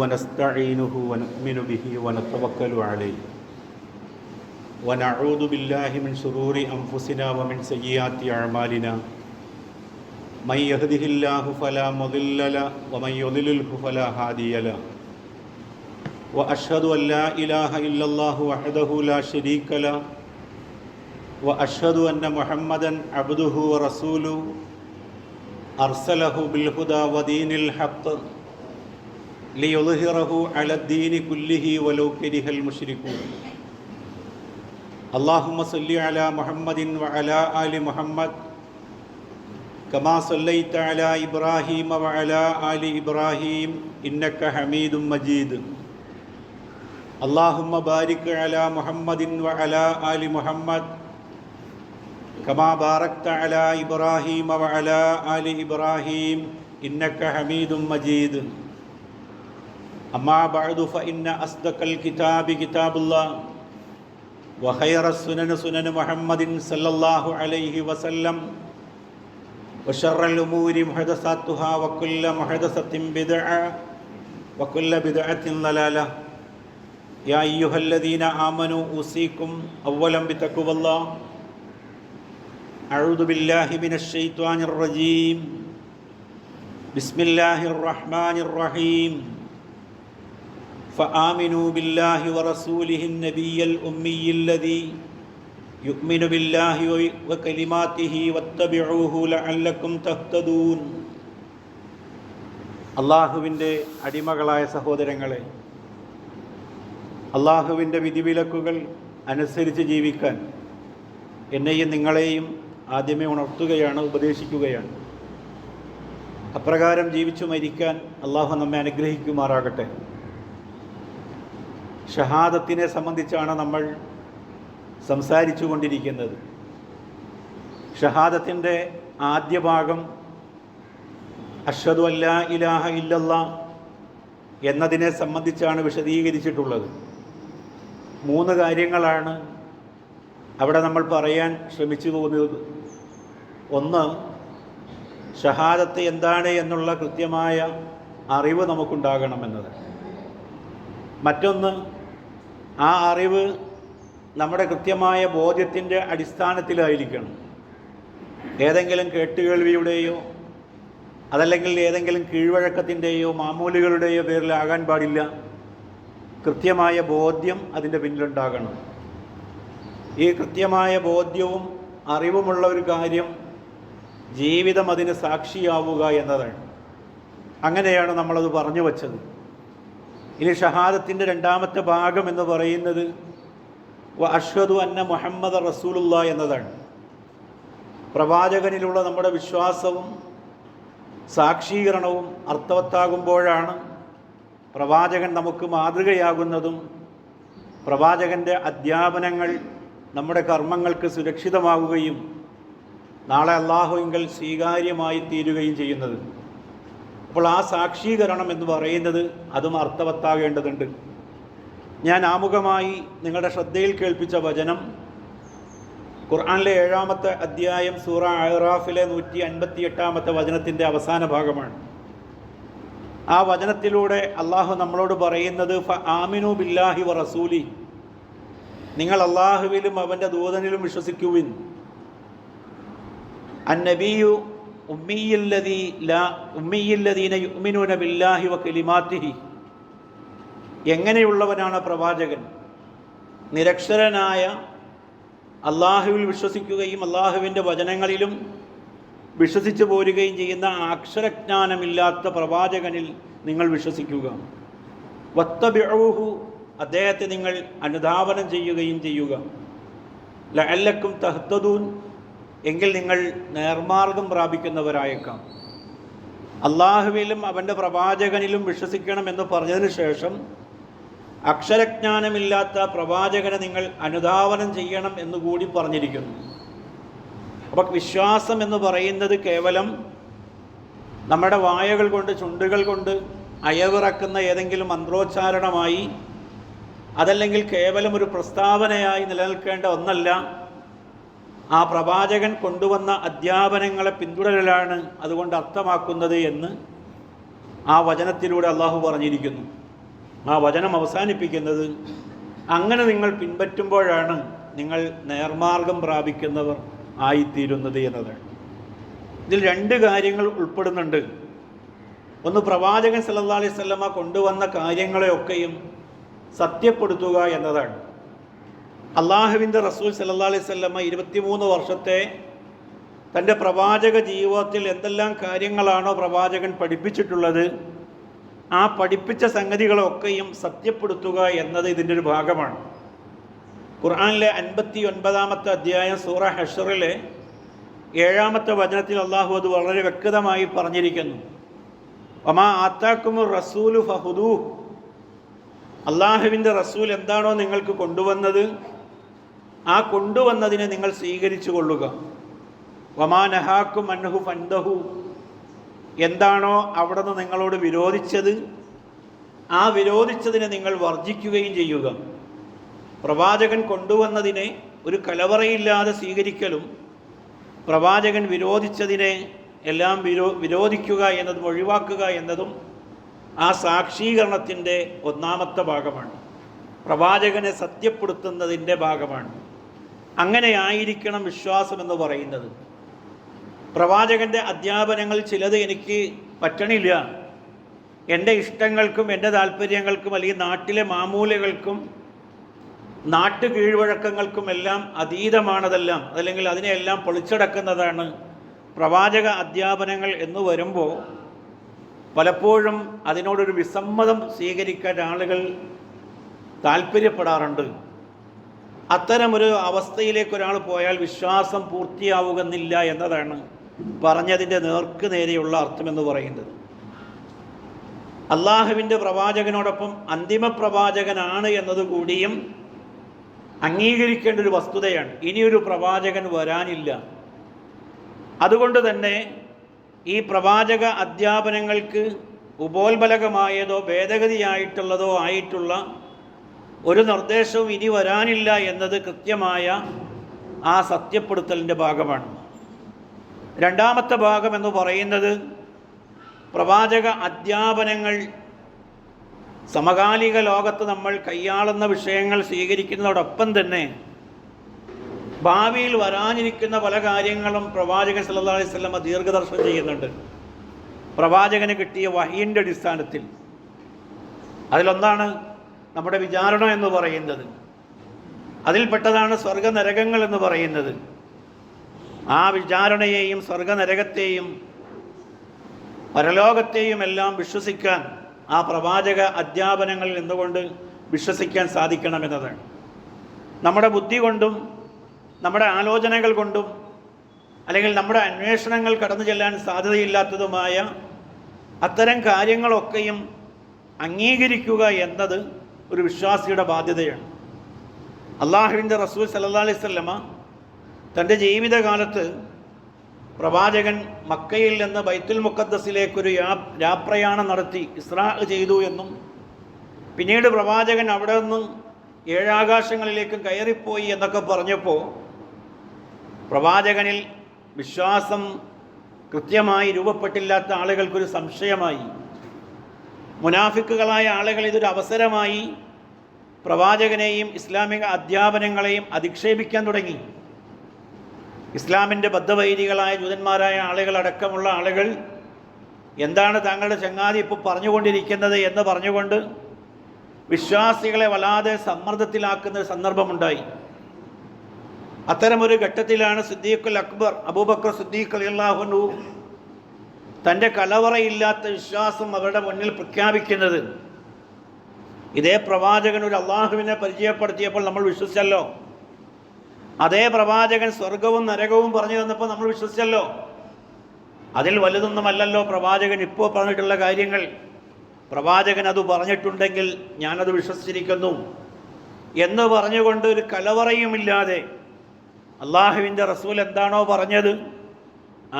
ونستعينه ونؤمن به ونتوكل عليه ونعوذ بالله من شرور أنفسنا ومن سيئات أعمالنا من يهده الله فلا مضل له ومن يضلله فلا هادي له وأشهد أن لا إله إلا الله وحده لا شريك له وأشهد أن محمدا عبده ورسوله أرسله بالهدى ودين الحق ليظهره على الدين كله ولو كره المشركون اللهم صل على محمد وعلى آل محمد كما صليت على إبراهيم وعلى آل إبراهيم إنك حميد مجيد اللهم بارك على محمد وعلى آل محمد كما باركت على إبراهيم وعلى آل إبراهيم إنك حميد مجيد أما بعد فإن أصدق الكتاب كتاب الله وخير السنن سنن محمد صلى الله عليه وسلم وشر الأمور محدثاتها وكل محدثة بدعة وكل بدعة ضلالة يا أيها الذين آمنوا أوصيكم أولا بتقوى الله أعوذ بالله من الشيطان الرجيم بسم الله الرحمن الرحيم فآمنوا بالله ورسوله النبي الأمي الذي يؤمن بالله وكلماته واتبعوه لعلكم تهتدون. അള്ളാഹുവിൻ്റെ അടിമകളായ സഹോദരങ്ങളെ, അള്ളാഹുവിൻ്റെ വിധിവിലക്കുകൾ അനുസരിച്ച് ജീവിക്കാൻ എന്നെയും നിങ്ങളെയും ആദ്യമേ ഉണർത്തുകയാണ്, ഉപദേശിക്കുകയാണ്. അപ്രകാരം ജീവിച്ചു മരിക്കാൻ അള്ളാഹു നമ്മെ അനുഗ്രഹിക്കുമാറാകട്ടെ. ഷഹാദത്തിനെ സംബന്ധിച്ചാണ് നമ്മൾ സംസാരിച്ചു കൊണ്ടിരിക്കുന്നത്. ഷഹാദത്തിൻ്റെ ആദ്യ ഭാഗം അഷ്ഹദു അല്ലാ ഇലാഹ ഇല്ലല്ലാഹ് എന്നതിനെ സംബന്ധിച്ചാണ് വിശദീകരിച്ചിട്ടുള്ളത്. 3 കാര്യങ്ങളാണ് അവിടെ നമ്മൾ പറയാൻ ശ്രമിച്ചു പോകുന്നത്. ഒന്ന്, ഷഹാദത്ത് എന്താണ് എന്നുള്ള കൃത്യമായ അറിവ് നമുക്കുണ്ടാകണമെന്നത്. മറ്റൊന്ന്, ആ അറിവ് നമ്മുടെ കൃത്യമായ ബോധ്യത്തിൻ്റെ അടിസ്ഥാനത്തിലായിരിക്കണം. ഏതെങ്കിലും കേട്ടുകേൾവിയുടെയോ അതല്ലെങ്കിൽ ഏതെങ്കിലും കീഴ്വഴക്കത്തിൻ്റെയോ മാമൂലുകളുടെയോ പേരിലാകാൻ പാടില്ല. കൃത്യമായ ബോധ്യം അതിൻ്റെ പിന്നിലുണ്ടാകണം. ഈ കൃത്യമായ ബോധ്യവും അറിവുമുള്ള ഒരു കാര്യം ജീവിതം അതിന് സാക്ഷിയാവുക എന്നതാണ്. അങ്ങനെയാണ് നമ്മളത് പറഞ്ഞു വച്ചത്. ഇനി ഷഹാദത്തിൻ്റെ രണ്ടാമത്തെ ഭാഗം എന്ന് പറയുന്നത് അഷ്ഹദു അന്ന മുഹമ്മദ് റസൂലുള്ളാഹ് എന്നതാണ്. പ്രവാചകനിലുള്ള നമ്മുടെ വിശ്വാസവും സാക്ഷീകരണവും അർത്ഥവത്താകുമ്പോഴാണ് പ്രവാചകൻ നമുക്ക് മാതൃകയാകുന്നതും പ്രവാചകൻ്റെ അധ്യാപനങ്ങൾ നമ്മുടെ കർമ്മങ്ങൾക്ക് സുരക്ഷിതമാവുകയും നാളെ അല്ലാഹുവിങ്കൽ സ്വീകാര്യമായി തീരുകയും ചെയ്യുന്നത്. അപ്പോൾ ആ സാക്ഷീകരണം എന്ന് പറയുന്നത് അതും അർത്ഥവത്താകേണ്ടതുണ്ട്. ഞാൻ ആമുഖമായി നിങ്ങളുടെ ശ്രദ്ധയിൽ കേൾപ്പിച്ച വചനം ഖുർആനിലെ 7-ാമത്തെ അധ്യായം സൂറ അഅറാഫിലെ 158-ാമത്തെ വചനത്തിൻ്റെ അവസാന ഭാഗമാണ്. ആ വചനത്തിലൂടെ അള്ളാഹു നമ്മളോട് പറയുന്നത് ഫആമിനു ബില്ലാഹി വ റസൂലി, നിങ്ങൾ അള്ളാഹുവിലും അവൻ്റെ ദൂതനിലും വിശ്വസിക്കുവിൻ. അന്നബിയു ഉമ്മിയല്ലദീന യുഅ്മിനൂന ബില്ലാഹി വ കലിമാതിഹി, എങ്ങനെയുള്ളവനാണ് പ്രവാചകൻ? നിരക്ഷരനായ, അള്ളാഹുവിൽ വിശ്വസിക്കുകയും അള്ളാഹുവിൻ്റെ വചനങ്ങളിലും വിശ്വസിച്ചു പോരുകയും ചെയ്യുന്ന അക്ഷരജ്ഞാനമില്ലാത്ത പ്രവാചകനിൽ നിങ്ങൾ വിശ്വസിക്കുക. വത്തബിഊഹു, അദ്ദേഹത്തെ നിങ്ങൾ അനുധാവനം ചെയ്യുകയും ചെയ്യുക. ലഅല്ലക്കും തഹ്തദൂൻ, എങ്കിൽ നിങ്ങൾ നേർമാർഗം പ്രാപിക്കുന്നവരായേക്കാം. അള്ളാഹുവിലും അവൻ്റെ പ്രവാചകനിലും വിശ്വസിക്കണമെന്ന് പറഞ്ഞതിന് ശേഷം അക്ഷരജ്ഞാനമില്ലാത്ത പ്രവാചകനെ നിങ്ങൾ അനുധാവനം ചെയ്യണം എന്നുകൂടി പറഞ്ഞിരിക്കുന്നു. അപ്പോൾ വിശ്വാസം എന്ന് പറയുന്നത് കേവലം നമ്മുടെ വായകൾ കൊണ്ട്, ചുണ്ടുകൾ കൊണ്ട് അയവിറക്കുന്ന ഏതെങ്കിലും മന്ത്രോച്ചാരണമായി, അതല്ലെങ്കിൽ കേവലം ഒരു പ്രസ്താവനയായി നിലനിൽക്കേണ്ട ഒന്നല്ല. ആ പ്രവാചകൻ കൊണ്ടുവന്ന അധ്യാപനങ്ങളെ പിന്തുടരലാണ് അതുകൊണ്ട് അർത്ഥമാക്കുന്നത് എന്ന് ആ വചനത്തിലൂടെ അള്ളാഹു പറഞ്ഞിരിക്കുന്നു. ആ വചനം അവസാനിപ്പിക്കുന്നത്, അങ്ങനെ നിങ്ങൾ പിൻപറ്റുമ്പോഴാണ് നിങ്ങൾ നേർമാർഗം പ്രാപിക്കുന്നവർ ആയിത്തീരുന്നത് എന്നതാണ്. ഇതിൽ രണ്ട് കാര്യങ്ങൾ ഉൾപ്പെടുന്നുണ്ട്. ഒന്ന്, പ്രവാചകൻ സല്ലല്ലാഹു അലൈഹി വസല്ലമ കൊണ്ടുവന്ന കാര്യങ്ങളെയൊക്കെയും സത്യപ്പെടുത്തുക എന്നതാണ്. അള്ളാഹുവിൻ്റെ റസൂൽ സല്ലല്ലാഹു അലൈഹി വസല്ലമ 23 വർഷത്തെ തൻ്റെ പ്രവാചക ജീവിതത്തിൽ എന്തെല്ലാം കാര്യങ്ങളാണോ പ്രവാചകൻ പഠിപ്പിച്ചിട്ടുള്ളത്, ആ പഠിപ്പിച്ച സംഗതികളൊക്കെയും സത്യപ്പെടുത്തുക എന്നത് ഇതിൻ്റെ ഒരു ഭാഗമാണ്. ഖുർആനിലെ 59-ാമത്തെ അധ്യായം സൂറ ഹശ്റിലെ 7-ാമത്തെ വചനത്തിൽ അള്ളാഹു അത് വളരെ വ്യക്തമായി പറഞ്ഞിരിക്കുന്നു. വമാ ആതാക്കുമുർ റസൂലു ഫഹുദൂഹ്, അള്ളാഹുവിൻ്റെ റസൂൽ എന്താണോ നിങ്ങൾക്ക് കൊണ്ടുവന്നത്, ആ കൊണ്ടുവന്നതിനെ നിങ്ങൾ സ്വീകരിച്ചു കൊള്ളുക. വമാ നഹാക്കും അൻഹു ഫൻതഹു, എന്താണോ അവിടെ നിന്ന് നിങ്ങളോട് വിരോധിച്ചത്, ആ വിരോധിച്ചതിനെ നിങ്ങൾ വർജിക്കുകയും ചെയ്യുക. പ്രവാചകൻ കൊണ്ടുവന്നതിനെ ഒരു കലവറയില്ലാതെ സ്വീകരിക്കലും പ്രവാചകൻ വിരോധിച്ചതിനെ എല്ലാം വിരോധിക്കുക എന്നതും ഒഴിവാക്കുക എന്നതും ആ സാക്ഷീകരണത്തിൻ്റെ ഒന്നാമത്തെ ഭാഗമാണ്. പ്രവാചകനെ സത്യപ്പെടുത്തുന്നതിൻ്റെ ഭാഗമാണ്. അങ്ങനെയായിരിക്കണം വിശ്വാസം എന്ന് പറയുന്നത്. പ്രവാചകൻ്റെ അധ്യാപനങ്ങൾ ചിലത് എനിക്ക് പറ്റണില്ല, എൻ്റെ ഇഷ്ടങ്ങൾക്കും എൻ്റെ താല്പര്യങ്ങൾക്കും അല്ലെങ്കിൽ നാട്ടിലെ മാമൂലകൾക്കും നാട്ടു കീഴ്വഴക്കങ്ങൾക്കുമെല്ലാം അതീതമാണതെല്ലാം, അതല്ലെങ്കിൽ അതിനെയെല്ലാം പൊളിച്ചടക്കുന്നതാണ് പ്രവാചക അധ്യാപനങ്ങൾ എന്ന് വരുമ്പോൾ പലപ്പോഴും അതിനോടൊരു വിസമ്മതം സ്വീകരിക്കാൻ ആളുകൾ താല്പര്യപ്പെടാറുണ്ട്. അത്തരമൊരു അവസ്ഥയിലേക്ക് ഒരാൾ പോയാൽ വിശ്വാസം പൂർത്തിയാവുകയെന്നില്ല എന്നതാണ് പറഞ്ഞതിൻ്റെ നേർക്ക് നേരെയുള്ള അർത്ഥമെന്ന് പറയുന്നത്. അള്ളാഹുവിൻ്റെ പ്രവാചകനോടൊപ്പം അന്തിമ പ്രവാചകനാണ് എന്നതുകൂടിയും അംഗീകരിക്കേണ്ട ഒരു വസ്തുതയാണ്. ഇനിയൊരു പ്രവാചകൻ വരാനില്ല. അതുകൊണ്ട് തന്നെ ഈ പ്രവാചക അധ്യാപനങ്ങൾക്ക് ഉപോത്ബലകമായതോ ഭേദഗതിയായിട്ടുള്ളതോ ആയിട്ടുള്ള ഒരു നിർദ്ദേശവും ഇനി വരാനില്ല എന്നത് കൃത്യമായ ആ സത്യപ്പെടുത്തലിൻ്റെ ഭാഗമാണ്. രണ്ടാമത്തെ ഭാഗം എന്ന് പറയുന്നത്, പ്രവാചക അധ്യാപനങ്ങൾ സമകാലിക ലോകത്ത് നമ്മൾ കൈയാളുന്ന വിഷയങ്ങൾ സ്വീകരിക്കുന്നതോടൊപ്പം തന്നെ ഭാവിയിൽ വരാനിരിക്കുന്ന പല കാര്യങ്ങളും പ്രവാചകൻ സല്ലല്ലാഹു അലൈഹി വസല്ലം ദീർഘദർശനം ചെയ്യുന്നുണ്ട്. പ്രവാചകന് കിട്ടിയ വഹീൻ്റെ അടിസ്ഥാനത്തിൽ അതിലൊന്നാണ് നമ്മുടെ വിചാരണ എന്ന് പറയുന്നത്. അതിൽപ്പെട്ടതാണ് സ്വർഗനരകങ്ങൾ എന്ന് പറയുന്നത്. ആ വിചാരണയെയും സ്വർഗനരകത്തെയും പരലോകത്തെയും എല്ലാം വിശ്വസിക്കാൻ ആ പ്രവാചക അധ്യാപനങ്ങളിൽ നിന്നുകൊണ്ട് വിശ്വസിക്കാൻ സാധിക്കണമെന്നതാണ്. നമ്മുടെ ബുദ്ധി കൊണ്ടും നമ്മുടെ ആലോചനകൾ കൊണ്ടും അല്ലെങ്കിൽ നമ്മുടെ അന്വേഷണങ്ങൾ കടന്നു ചെല്ലാൻ സാധ്യതയില്ലാത്തതുമായ അത്തരം കാര്യങ്ങളൊക്കെയും അംഗീകരിക്കുക എന്നത് ഒരു വിശ്വാസിയുടെ ബാധ്യതയാണ്. അള്ളാഹുവിൻ്റെ റസൂൽ സല്ലല്ലാഹു അലൈഹി വസല്ലമ തൻ്റെ ജീവിതകാലത്ത് പ്രവാചകൻ മക്കയിൽ നിന്ന് ബൈത്തുൽ മുഖദ്ദസിലേക്കൊരു യാപ്രയാണം നടത്തി ഇസ്രാ ചെയ്തു എന്നും പിന്നീട് പ്രവാചകൻ അവിടെ നിന്ന് 7 ആകാശങ്ങളിലേക്കും കയറിപ്പോയി എന്നൊക്കെ പറഞ്ഞപ്പോൾ പ്രവാചകനിൽ വിശ്വാസം കൃത്യമായി രൂപപ്പെട്ടില്ലാത്ത ആളുകൾക്കൊരു സംശയമായി. മുനാഫിക്കുകളായ ആളുകൾ ഇതൊരു അവസരമായി പ്രവാചകനെയും ഇസ്ലാമിക അധ്യാപനങ്ങളെയും അധിക്ഷേപിക്കാൻ തുടങ്ങി. ഇസ്ലാമിൻ്റെ ബദ്ധവൈരികളായ ജൂതന്മാരായ ആളുകളടക്കമുള്ള ആളുകൾ എന്താണ് താങ്കളുടെ ചങ്ങാതി ഇപ്പോൾ പറഞ്ഞുകൊണ്ടിരിക്കുന്നത് എന്ന് പറഞ്ഞുകൊണ്ട് വിശ്വാസികളെ വല്ലാതെ സമ്മർദ്ദത്തിലാക്കുന്ന ഒരു സന്ദർഭമുണ്ടായി. അത്തരമൊരു ഘട്ടത്തിലാണ് സിദ്ദീഖുൽ അക്ബർ അബൂബക്കർ സിദ്ദീഖ് റളിയല്ലാഹു അൻഹു തൻ്റെ കലവറയില്ലാത്ത വിശ്വാസം അവരുടെ മുന്നിൽ പ്രഖ്യാപിക്കുന്നത്. ഇതേ പ്രവാചകൻ ഒരു അള്ളാഹുവിനെ പരിചയപ്പെടുത്തിയപ്പോൾ നമ്മൾ വിശ്വസിച്ചല്ലോ. അതേ പ്രവാചകൻ സ്വർഗവും നരകവും പറഞ്ഞു തന്നപ്പോൾ നമ്മൾ വിശ്വസിച്ചല്ലോ. അതിൽ വലുതൊന്നുമല്ലല്ലോ പ്രവാചകൻ ഇപ്പോൾ പറഞ്ഞിട്ടുള്ള കാര്യങ്ങൾ. പ്രവാചകൻ അത് പറഞ്ഞിട്ടുണ്ടെങ്കിൽ ഞാനത് വിശ്വസിച്ചിരിക്കുന്നു എന്ന് പറഞ്ഞുകൊണ്ട് ഒരു കലവറയുമില്ലാതെ അള്ളാഹുവിൻ്റെ റസൂൽ എന്താണോ പറഞ്ഞത്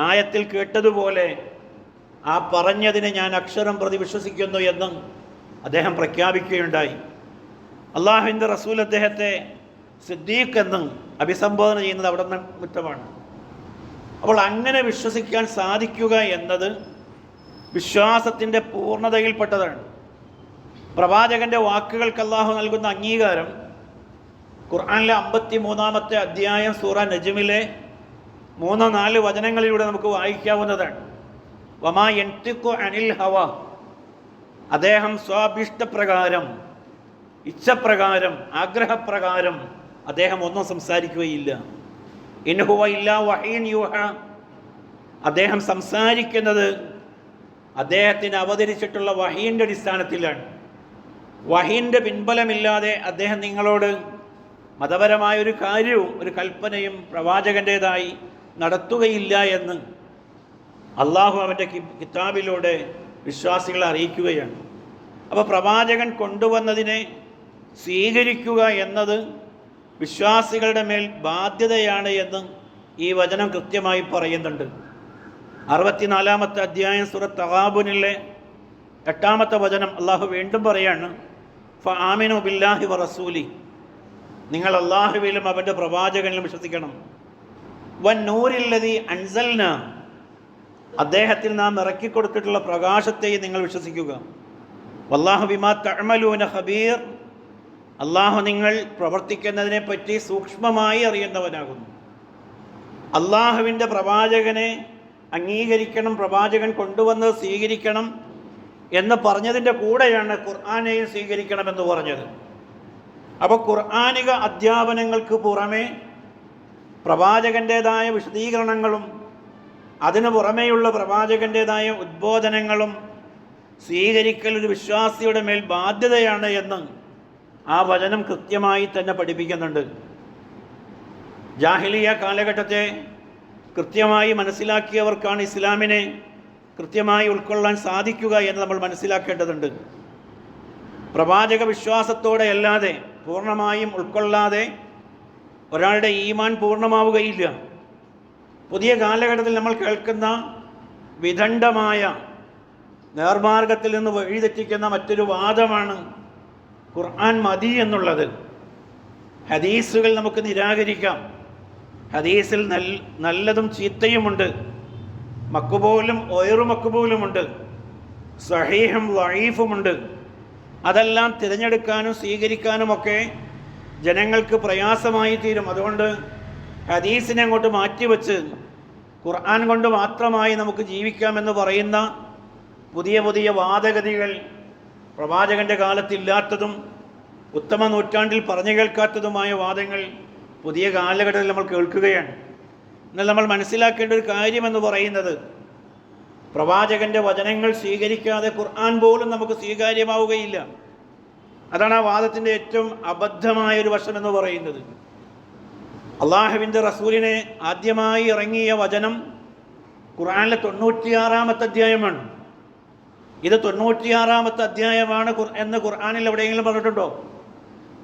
ആയത്തിൽ കേട്ടതുപോലെ ആ പറഞ്ഞതിനെ ഞാൻ അക്ഷരം പ്രതി വിശ്വസിക്കുന്നു എന്ന് അദ്ദേഹം പ്രഖ്യാപിക്കുകയുണ്ടായി. അള്ളാഹുവിൻ്റെ റസൂൽ അദ്ദേഹത്തെ സിദ്ദീഖ് എന്നും അഭിസംബോധന ചെയ്യുന്നത് അവിടെ നിന്ന് കുറ്റമാണ്. അപ്പോൾ അങ്ങനെ വിശ്വസിക്കാൻ സാധിക്കുക എന്നത് വിശ്വാസത്തിൻ്റെ പൂർണ്ണതയിൽപ്പെട്ടതാണ്. പ്രവാചകൻ്റെ വാക്കുകൾക്ക് അള്ളാഹു നൽകുന്ന അംഗീകാരം ഖുർആനിലെ 53-ാമത്തെ അധ്യായം സൂറ നജ്മിലെ 3-4 വചനങ്ങളിലൂടെ നമുക്ക് വായിക്കാവുന്നതാണ്. വമാ യൻതിഖു അനിൽ ഹവ, അദ്ദേഹം സ്വാഭിഷ്ടപ്രകാരം, ഇച്ഛപ്രകാരം, ആഗ്രഹപ്രകാരം അദ്ദേഹം ഒന്നും സംസാരിക്കുകയില്ല. ഇൻ ഹുവ ഇല്ലാ വഹീൻ യൂഹ, അദ്ദേഹം സംസാരിക്കുന്നത് അദ്ദേഹത്തിന് അവതരിച്ചിട്ടുള്ള വഹീൻ്റെ അടിസ്ഥാനത്തിലാണ്. വഹീൻ്റെ പിൻബലമില്ലാതെ അദ്ദേഹം നിങ്ങളോട് മതപരമായൊരു കാര്യവും ഒരു കൽപ്പനയും പ്രവാചകൻ്റേതായി നടത്തുകയില്ല എന്ന് അള്ളാഹു അവൻ്റെ കിതാബിലൂടെ വിശ്വാസികളെ അറിയിക്കുകയാണ്. അപ്പോൾ പ്രവാചകൻ കൊണ്ടുവന്നതിനെ സ്വീകരിക്കുക എന്നത് വിശ്വാസികളുടെ മേൽ ബാധ്യതയാണ് എന്ന് ഈ വചനം കൃത്യമായി പറയുന്നുണ്ട്. 64-ാമത്തെ അധ്യായം സൂറത്ത് തഗാബുനിലെ 8-ാമത്തെ വചനം അള്ളാഹു വീണ്ടും പറയാണ്, ഫആമിനു ബില്ലാഹി വറസൂലി, നിങ്ങൾ അള്ളാഹുവിലും അവൻ്റെ പ്രവാചകനിലും വിശ്വസിക്കണം. വന്നൂരില്ലദീ അൻസൽന, അദ്ദേഹത്തിൽ നാം ഇറക്കിക്കൊടുത്തിട്ടുള്ള പ്രകാശത്തെയും നിങ്ങൾ വിശ്വസിക്കുക. വല്ലാഹു ബിമാ തഅമലൂന ഖബീർ, അള്ളാഹു നിങ്ങൾ പ്രവർത്തിക്കുന്നതിനെ പറ്റി സൂക്ഷ്മമായി അറിയുന്നവനാകുന്നു. അള്ളാഹുവിൻ്റെ പ്രവാചകനെ അംഗീകരിക്കണം, പ്രവാചകൻ കൊണ്ടുവന്നത് സ്വീകരിക്കണം എന്ന് പറഞ്ഞതിൻ്റെ കൂടെയാണ് ഖുർആനെയും സ്വീകരിക്കണമെന്ന് പറഞ്ഞത്. അപ്പോൾ ഖുർആനിക അധ്യാപനങ്ങൾക്ക് പുറമെ പ്രവാചകൻ്റേതായ വിശദീകരണങ്ങളും അതിനു പുറമെയുള്ള പ്രവാചകൻ്റേതായ ഉദ്ബോധനങ്ങളും സ്വീകരിക്കൽ ഒരു വിശ്വാസിയുടെ മേൽ ബാധ്യതയാണ് എന്ന് ആ വചനം കൃത്യമായി തന്നെ പഠിപ്പിക്കുന്നുണ്ട്. ജാഹിലിയ കാലഘട്ടത്തെ കൃത്യമായി മനസ്സിലാക്കിയവർക്കാണ് ഇസ്ലാമിനെ കൃത്യമായി ഉൾക്കൊള്ളാൻ സാധിക്കുക എന്ന് നമ്മൾ മനസ്സിലാക്കേണ്ടതുണ്ട്. പ്രവാചക വിശ്വാസത്തോടെ അല്ലാതെ പൂർണ്ണമായും ഉൾക്കൊള്ളാതെ ഒരാളുടെ ഈമാൻ പൂർണ്ണമാവുകയില്ല. പുതിയ കാലഘട്ടത്തിൽ നമ്മൾ കേൾക്കുന്ന വിദണ്ഡമായ നേർമാർഗത്തിൽ നിന്ന് വഴിതെറ്റിക്കുന്ന മറ്റൊരു വാദമാണ് ഖുർആൻ മതി എന്നുള്ളത്. ഹദീസുകൾ നമുക്ക് നിരാകരിക്കാം. ഹദീസിൽ നല്ലതും ചീത്തയുമുണ്ട്, മക്ബൂലും ഒയറു മക്ബൂലുമുണ്ട്, സഹീഹും വഈഫുമുണ്ട്. അതെല്ലാം തിരഞ്ഞെടുക്കാനും സ്വീകരിക്കാനുമൊക്കെ ജനങ്ങൾക്ക് പ്രയാസമായി തീരും. അതുകൊണ്ട് ഹദീസിനെ അങ്ങോട്ട് മാറ്റിവെച്ച് ഖുർആൻ കൊണ്ട് മാത്രമായി നമുക്ക് ജീവിക്കാമെന്ന് പറയുന്ന പുതിയ പുതിയ വാദഗതികൾ പ്രവാചകൻ്റെ കാലത്തില്ലാത്തതും ഉത്തമ നൂറ്റാണ്ടിൽ പറഞ്ഞു കേൾക്കാത്തതുമായ വാദങ്ങൾ പുതിയ കാലഘട്ടത്തിൽ നമ്മൾ കേൾക്കുകയാണ്. എന്നാൽ നമ്മൾ മനസ്സിലാക്കേണ്ട ഒരു കാര്യമെന്ന് പറയുന്നത്, പ്രവാചകൻ്റെ വചനങ്ങൾ സ്വീകരിക്കാതെ ഖുർആൻ പോലും നമുക്ക് സ്വീകാര്യമാവുകയില്ല. അതാണ് ആ വാദത്തിൻ്റെ ഏറ്റവും അബദ്ധമായൊരു വശമെന്ന് പറയുന്നത്. അള്ളാഹുവിൻ്റെ റസൂലിനെ ആദ്യമായി ഇറങ്ങിയ വചനം ഖുർആനിലെ 96-ാമത്തെ അധ്യായമാണ്. ഇത് 96-ാമത്തെ അധ്യായമാണ് എന്ന് ഖുർആനിൽ എവിടെയെങ്കിലും പറഞ്ഞിട്ടുണ്ടോ?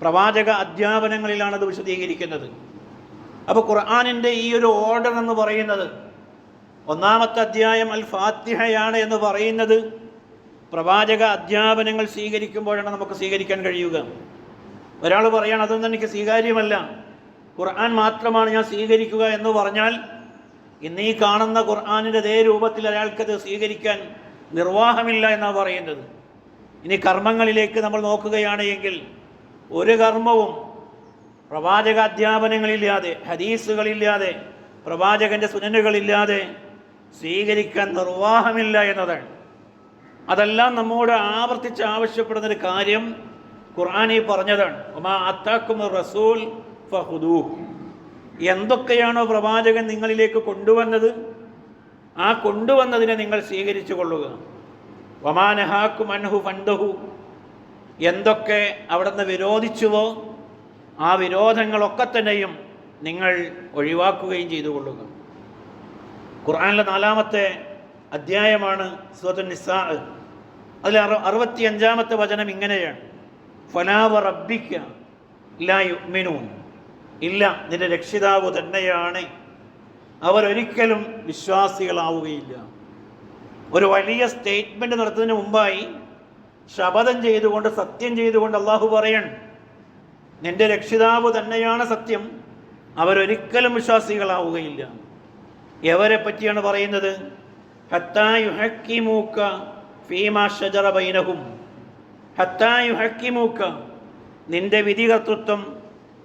പ്രവാചക അധ്യാപനങ്ങളിലാണ് അത് വിശദീകരിക്കുന്നത്. അപ്പോൾ ഖുർആനിൻ്റെ ഈ ഒരു ഓർഡർ എന്ന് പറയുന്നത്, 1-ാമത്തെ അധ്യായം അൽ ഫാത്തിഹയാണ് എന്ന് പറയുന്നത് പ്രവാചക അധ്യാപനങ്ങൾ സ്വീകരിക്കുമ്പോഴാണ് നമുക്ക് സ്വീകരിക്കാൻ കഴിയുക. ഒരാൾ പറയാണ് അതൊന്നും എനിക്ക് സ്വീകാര്യമല്ല, ഖുർആൻ മാത്രമാണ് ഞാൻ സ്വീകരിക്കുക എന്ന് പറഞ്ഞാൽ ഇന്ന് ഈ കാണുന്ന ഖുർആനിൻ്റെ അതേ രൂപത്തിൽ അയാൾക്കത് സ്വീകരിക്കാൻ നിർവാഹമില്ല എന്നാണ് പറയുന്നത്. ഇനി കർമ്മങ്ങളിലേക്ക് നമ്മൾ നോക്കുകയാണ് എങ്കിൽ ഒരു കർമ്മവും പ്രവാചക അധ്യാപനങ്ങളില്ലാതെ, ഹദീസുകളില്ലാതെ, പ്രവാചകൻ്റെ സുന്നത്തുകളില്ലാതെ സ്വീകരിക്കാൻ നിർവാഹമില്ല എന്നതാണ്. അതെല്ലാം നമ്മോട് ആവർത്തിച്ച് ആവശ്യപ്പെടുന്നൊരു കാര്യം ഖുർആനി പറഞ്ഞതാണ്. വമാ അതാക്കുമുർ റസൂൽ ഫഖുദൂഹ്, എന്തൊക്കെയാണോ പ്രവാചകൻ നിങ്ങളിലേക്ക് കൊണ്ടുവന്നത് ആ കൊണ്ടുവന്നതിനെ നിങ്ങൾ സ്വീകരിച്ചു കൊള്ളുക. വമാ നഹാക്കും അൻഹു ഫൻതഹു, എന്തൊക്കെ അവിടുന്ന് വിരോധിച്ചുവോ ആ വിരോധങ്ങളൊക്കെ തന്നെയും നിങ്ങൾ ഒഴിവാക്കുകയും ചെയ്തു കൊള്ളുക. ഖുർആനിലെ 4-ാമത്തെ അധ്യായമാണ് സൂറത്തുൻ നിസാ. അതിൽ 65-ാമത്തെ വചനം ഇങ്ങനെയാണ്, ഫലാ വറബ്ബിക ലാ യുഅ്മിനൂൻ, ഇല്ല, നിന്റെ രക്ഷിതാവ് തന്നെയാണ്, അവരൊരിക്കലും വിശ്വാസികളാവുകയില്ല. ഒരു വലിയ സ്റ്റേറ്റ്മെൻറ്റ് നടത്തുന്നതിന് മുമ്പായി ശപഥം ചെയ്തുകൊണ്ട്, സത്യം ചെയ്തുകൊണ്ട് അള്ളാഹു പറയണം, നിന്റെ രക്ഷിതാവ് തന്നെയാണ് സത്യം, അവരൊരിക്കലും വിശ്വാസികളാവുകയില്ല. എവരെ പറ്റിയാണ് പറയുന്നത്? ഹത്താ യുഹക്കിമൂക ഫീമാ ശജറ ബൈനഹും, ഹത്താ യുഹക്കിമൂക്ക, നിന്റെ വിധികർത്തൃത്വം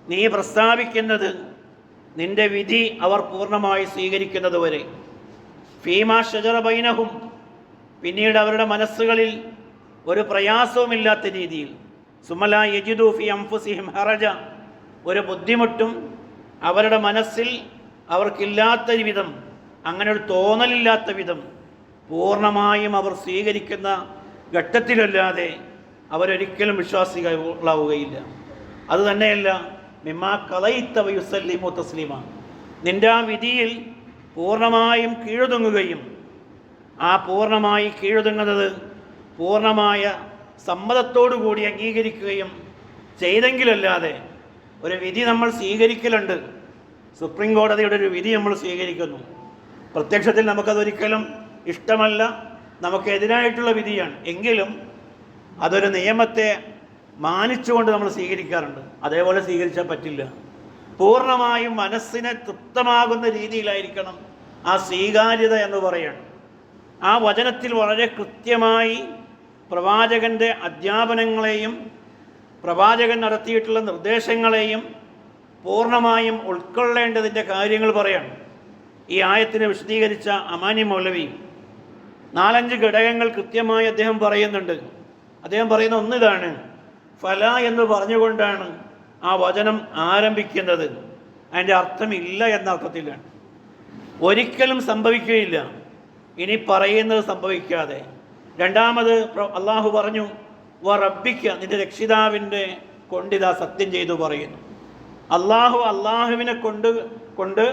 നീ പ്രസ്താവിക്കുന്നത്, നിന്റെ വിധി അവർ പൂർണ്ണമായി സ്വീകരിക്കുന്നത് വരെ. ഫീമാ ഷജറ ബൈനഹും, പിന്നീട് അവരുടെ മനസ്സുകളിൽ ഒരു പ്രയാസവുമില്ലാത്ത രീതിയിൽ. സുമലാ യജിദു ഫി അൻഫുസിഹിം ഹറജ, ഒരു ബുദ്ധിമുട്ടും അവരുടെ മനസ്സിൽ അവർക്കില്ലാത്ത വിധം, അങ്ങനെ ഒരു തോന്നലില്ലാത്ത വിധം പൂർണ്ണമായും അവർ സ്വീകരിക്കുന്ന ഘട്ടത്തിലല്ലാതെ അവരൊരിക്കലും വിശ്വാസികളാവുകയില്ല. അതുതന്നെയല്ല, മിമ്മാ കളയിത്ത വയുസല്ലിമു തസ്ലീമ, നിന്റെ ആ വിധിയിൽ പൂർണ്ണമായും കീഴൊതുങ്ങുകയും, ആ പൂർണ്ണമായി കീഴൊതുങ്ങുന്നത് പൂർണ്ണമായ സമ്മതത്തോടു കൂടി അംഗീകരിക്കുകയും ചെയ്തെങ്കിലല്ലാതെ ഒരു വിധി നമ്മൾ സ്വീകരിക്കലുണ്ട്. സുപ്രീം കോടതിയുടെ ഒരു വിധി നമ്മൾ സ്വീകരിക്കുന്നു, പ്രത്യക്ഷത്തിൽ നമുക്കതൊരിക്കലും ഇഷ്ടമല്ല, നമുക്കെതിരായിട്ടുള്ള വിധിയാണ്. എങ്കിലും അതൊരു നിയമത്തെ മാനിച്ചുകൊണ്ട് നമ്മൾ സ്വീകരിക്കാറുണ്ട്. അതേപോലെ സ്വീകരിച്ചാൽ പറ്റില്ല. പൂർണ്ണമായും മനസ്സിനെ തൃപ്തമാകുന്ന രീതിയിലായിരിക്കണം ആ സ്വീകാര്യത എന്ന് പറയുന്നത്. ആ വചനത്തിൽ വളരെ കൃത്യമായി പ്രവാചകൻ്റെ അധ്യാപനങ്ങളെയും പ്രവാചകൻ നടത്തിയിട്ടുള്ള നിർദ്ദേശങ്ങളെയും പൂർണ്ണമായും ഉൾക്കൊള്ളേണ്ടതിൻ്റെ കാര്യങ്ങൾ പറയാണ്. ഈ ആയത്തിനെ വിശദീകരിച്ച അമാനി മൗലവി 4-5 ഘടകങ്ങൾ കൃത്യമായി അദ്ദേഹം പറയുന്നുണ്ട്. അദ്ദേഹം പറയുന്ന ഒന്നിതാണ്, ഫല എന്ന് പറഞ്ഞുകൊണ്ടാണ് ആ വചനം ആരംഭിക്കുന്നത്. അതിൻ്റെ അർത്ഥമില്ല എന്ന അർത്ഥത്തിലാണ്. ഒരിക്കലും സംഭവിക്കുകയില്ല ഇനി പറയുന്നത് സംഭവിക്കാതെ. രണ്ടാമത് അള്ളാഹു പറഞ്ഞു, വ റബ്ബിക്ക, നിന്റെ രക്ഷിതാവിൻ്റെ കൊണ്ടിതാ സത്യം ചെയ്തു പറയുന്നു. അള്ളാഹുവിനെ കൊണ്ട്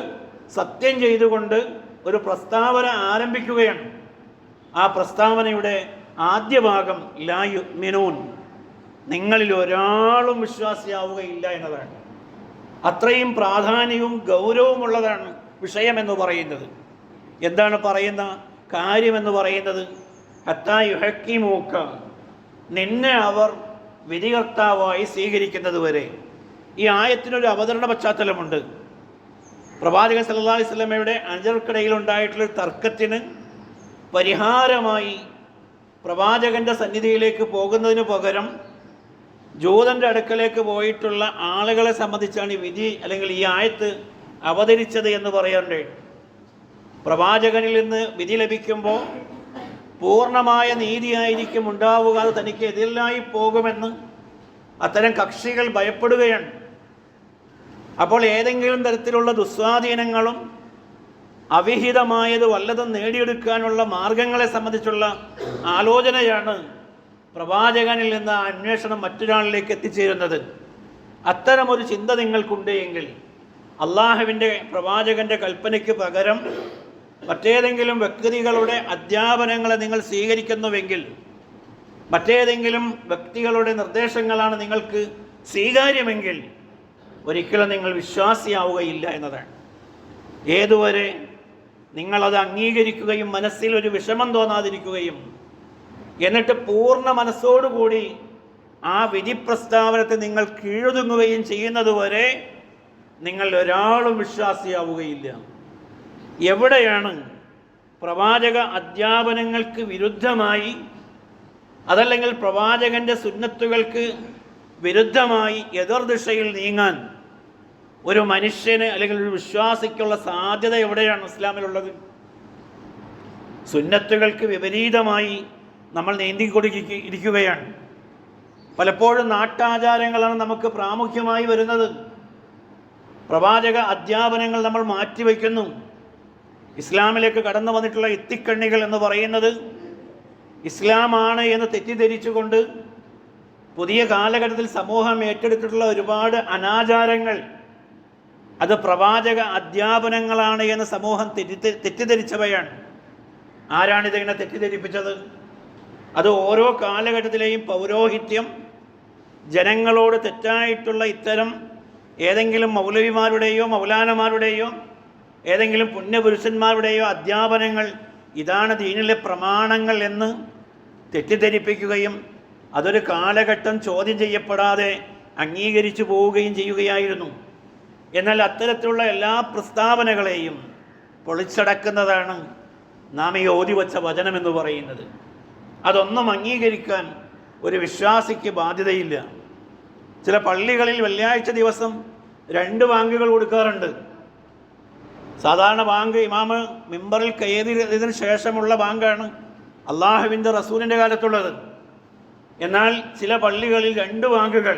സത്യം ചെയ്തുകൊണ്ട് ഒരു പ്രസ്താവന ആരംഭിക്കുകയാണ്. ആ പ്രസ്താവനയുടെ ആദ്യ ഭാഗം ലാ യുഅ്മിനൂൻ, നിങ്ങളിൽ ഒരാളും വിശ്വാസിയാവുകയില്ല എന്നതാണ്. അത്രയും പ്രാധാന്യവും ഗൗരവമുള്ളതാണ് വിഷയമെന്ന് പറയുന്നത്. എന്താണ് പറയുന്ന കാര്യമെന്ന് പറയുന്നത്? ഹത്താ യുഹക്കിമൂക്ക, നിന്നെ അവർ വിധികർത്താവായി സ്വീകരിക്കുന്നത് വരെ. ഈ ആയത്തിനൊരു അവതരണ പശ്ചാത്തലമുണ്ട്. പ്രവാചകൻ സല്ലല്ലാഹു അലൈഹി വസല്ലമയുടെ അനുചരർക്കിടയിൽ ഉണ്ടായിട്ടുള്ളൊരു തർക്കത്തിന് പരിഹാരമായി പ്രവാചകൻ്റെ സന്നിധിയിലേക്ക് പോകുന്നതിന് പകരം ജൂതൻ്റെ അടുക്കലേക്ക് പോയിട്ടുള്ള ആളുകളെ സംബന്ധിച്ചാണ് ഈ വിധി അല്ലെങ്കിൽ ഈ ആയത്ത് അവതരിച്ചത് എന്ന് പറയാറുണ്ട്. പ്രവാചകനിൽ നിന്ന് വിധി ലഭിക്കുമ്പോൾ പൂർണ്ണമായ നീതിയായിരിക്കും ഉണ്ടാവുക, അത് തനിക്ക് എതിരായി പോകുമെന്ന് അത്തരം കക്ഷികൾ ഭയപ്പെടുകയാണ്. അപ്പോൾ ഏതെങ്കിലും തരത്തിലുള്ള ദുസ്വാധീനങ്ങളും അവിഹിതമായത് വല്ലതും നേടിയെടുക്കാനുള്ള മാർഗങ്ങളെ സംബന്ധിച്ചുള്ള ആലോചനയാണ് പ്രവാചകനിൽ നിന്ന് അന്വേഷണം മറ്റൊരാളിലേക്ക് എത്തിച്ചേരുന്നത്. അത്തരമൊരു ചിന്ത നിങ്ങൾക്കുണ്ട് എങ്കിൽ അള്ളാഹുവിൻ്റെ പ്രവാചകൻ്റെ കൽപ്പനയ്ക്ക് പകരം മറ്റേതെങ്കിലും വ്യക്തികളുടെ അധ്യാപനങ്ങളെ നിങ്ങൾ സ്വീകരിക്കുന്നുവെങ്കിൽ, മറ്റേതെങ്കിലും വ്യക്തികളുടെ നിർദ്ദേശങ്ങളാണ് നിങ്ങൾക്ക് സ്വീകാര്യമെങ്കിൽ ഒരിക്കലും നിങ്ങൾ വിശ്വാസിയാവുകയില്ല എന്നതാണ്. ഏതുവരെ നിങ്ങളത് അംഗീകരിക്കുകയും മനസ്സിൽ ഒരു വിഷമം തോന്നാതിരിക്കുകയും എന്നിട്ട് പൂർണ്ണ മനസ്സോടുകൂടി ആ വിധി പ്രസ്താവനത്തെ നിങ്ങൾ കീഴൊതുങ്ങുകയും ചെയ്യുന്നതുവരെ നിങ്ങൾ ഒരാളും വിശ്വാസിയാവുകയില്ല. എവിടെയാണ് പ്രവാചക അധ്യാപനങ്ങൾക്ക് വിരുദ്ധമായി, അതല്ലെങ്കിൽ പ്രവാചകൻ്റെ സുന്നത്തുകൾക്ക് വിരുദ്ധമായി എതിർദിശയിൽ നീങ്ങാൻ ഒരു മനുഷ്യന് അല്ലെങ്കിൽ ഒരു വിശ്വാസിക്കുള്ള സാധ്യത എവിടെയാണ് ഇസ്ലാമിലുള്ളത്? സുന്നത്തുകൾക്ക് വിപരീതമായി നമ്മൾ നീന്തിക്കൊടുക്കിയിരിക്കുകയാണ്. പലപ്പോഴും നാട്ടാചാരങ്ങളാണ് നമുക്ക് പ്രാമുഖ്യമായി വരുന്നത്. പ്രവാചക അധ്യാപനങ്ങൾ നമ്മൾ മാറ്റിവെക്കുന്നു. ഇസ്ലാമിലേക്ക് കടന്നു വന്നിട്ടുള്ള ഇത്തിക്കണ്ണികൾ എന്ന് പറയുന്നത് ഇസ്ലാമാണ് എന്ന് തെറ്റിദ്ധരിച്ചുകൊണ്ട് പുതിയ കാലഘട്ടത്തിൽ സമൂഹം ഏറ്റെടുത്തിട്ടുള്ള ഒരുപാട് അനാചാരങ്ങൾ അത് പ്രവാചക അധ്യാപനങ്ങളാണ് എന്ന് സമൂഹം തെറ്റിദ്ധരിച്ചവയാണ്. ആരാണിതിങ്ങനെ തെറ്റിദ്ധരിപ്പിച്ചത്? അത് ഓരോ കാലഘട്ടത്തിലെയും പൗരോഹിത്യം ജനങ്ങളോട് തെറ്റായിട്ടുള്ള ഇത്തരം ഏതെങ്കിലും മൗലവിമാരുടെയോ മൗലാനമാരുടെയോ ഏതെങ്കിലും പുണ്യപുരുഷന്മാരുടെയോ അധ്യാപനങ്ങൾ ഇതാണ് ദീനിലെ പ്രമാണങ്ങൾ എന്ന് തെറ്റിദ്ധരിപ്പിക്കുകയും അതൊരു കാലഘട്ടം ചോദ്യം ചെയ്യപ്പെടാതെ അംഗീകരിച്ചു പോവുകയും ചെയ്യുകയായിരുന്നു. എന്നാൽ അത്തരത്തിലുള്ള എല്ലാ പ്രസ്താവനകളെയും പൊളിച്ചടക്കുന്നതാണ് നാം ഈ ഓതിവച്ച വചനമെന്ന് പറയുന്നത്. അതൊന്നും അംഗീകരിക്കാൻ ഒരു വിശ്വാസിക്ക് ബാധ്യതയില്ല. ചില പള്ളികളിൽ വെള്ളിയാഴ്ച ദിവസം 2 ബാങ്കുകൾ കൊടുക്കാറുണ്ട്. സാധാരണ ബാങ്ക് ഇമാമ് മിമ്പറിൽ കയറിയതിന് ശേഷമുള്ള ബാങ്കാണ് അള്ളാഹുവിൻ്റെ റസൂലിൻ്റെ കാലത്തുള്ളത്. എന്നാൽ ചില പള്ളികളിൽ 2 ബാങ്കുകൾ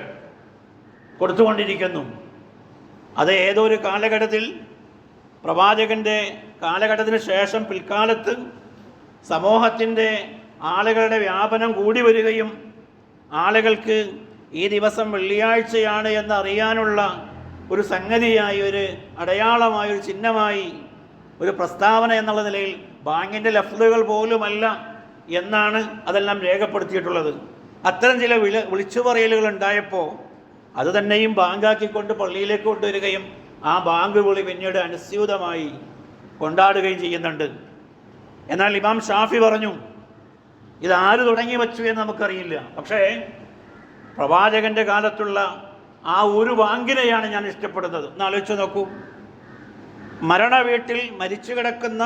കൊടുത്തുകൊണ്ടിരിക്കുന്നു. അത് ഏതൊരു കാലഘട്ടത്തിൽ പ്രവാചകൻ്റെ കാലഘട്ടത്തിന് ശേഷം പിൽക്കാലത്ത് സമൂഹത്തിൻ്റെ ആളുകളുടെ വ്യാപനം കൂടി വരികയും ആളുകൾക്ക് ഈ ദിവസം വെള്ളിയാഴ്ചയാണ് എന്നറിയാനുള്ള ഒരു സംഗതിയായി, ഒരു അടയാളമായി, ഒരു ചിഹ്നമായി, ഒരു പ്രസ്താവന എന്നുള്ള നിലയിൽ ബാങ്കിൻ്റെ ലഫ്ലുകൾ പോലുമല്ല എന്നാണ് അതെല്ലാം രേഖപ്പെടുത്തിയിട്ടുള്ളത്. അത്തരം ചില വിളിച്ചു പറയലുകൾ ഉണ്ടായപ്പോൾ അത് തന്നെയും ബാങ്കാക്കിക്കൊണ്ട് പള്ളിയിലേക്ക് കൊണ്ടുവരികയും ആ ബാങ്ക് വിളി പിന്നീട് അനുസ്യൂതമായി കൊണ്ടാടുകയും ചെയ്യുന്നുണ്ട്. എന്നാൽ ഇമാം ഷാഫി പറഞ്ഞു, ഇതാര് തുടങ്ങി വച്ചു എന്ന് നമുക്കറിയില്ല. പക്ഷേ പ്രവാചകൻ്റെ കാലത്തുള്ള ആ ഒരു ബാങ്കിനെയാണ് ഞാൻ ഇഷ്ടപ്പെടുന്നത്. ഒന്ന് ആലോചിച്ച് നോക്കൂ. മരണ വീട്ടിൽ മരിച്ചു കിടക്കുന്ന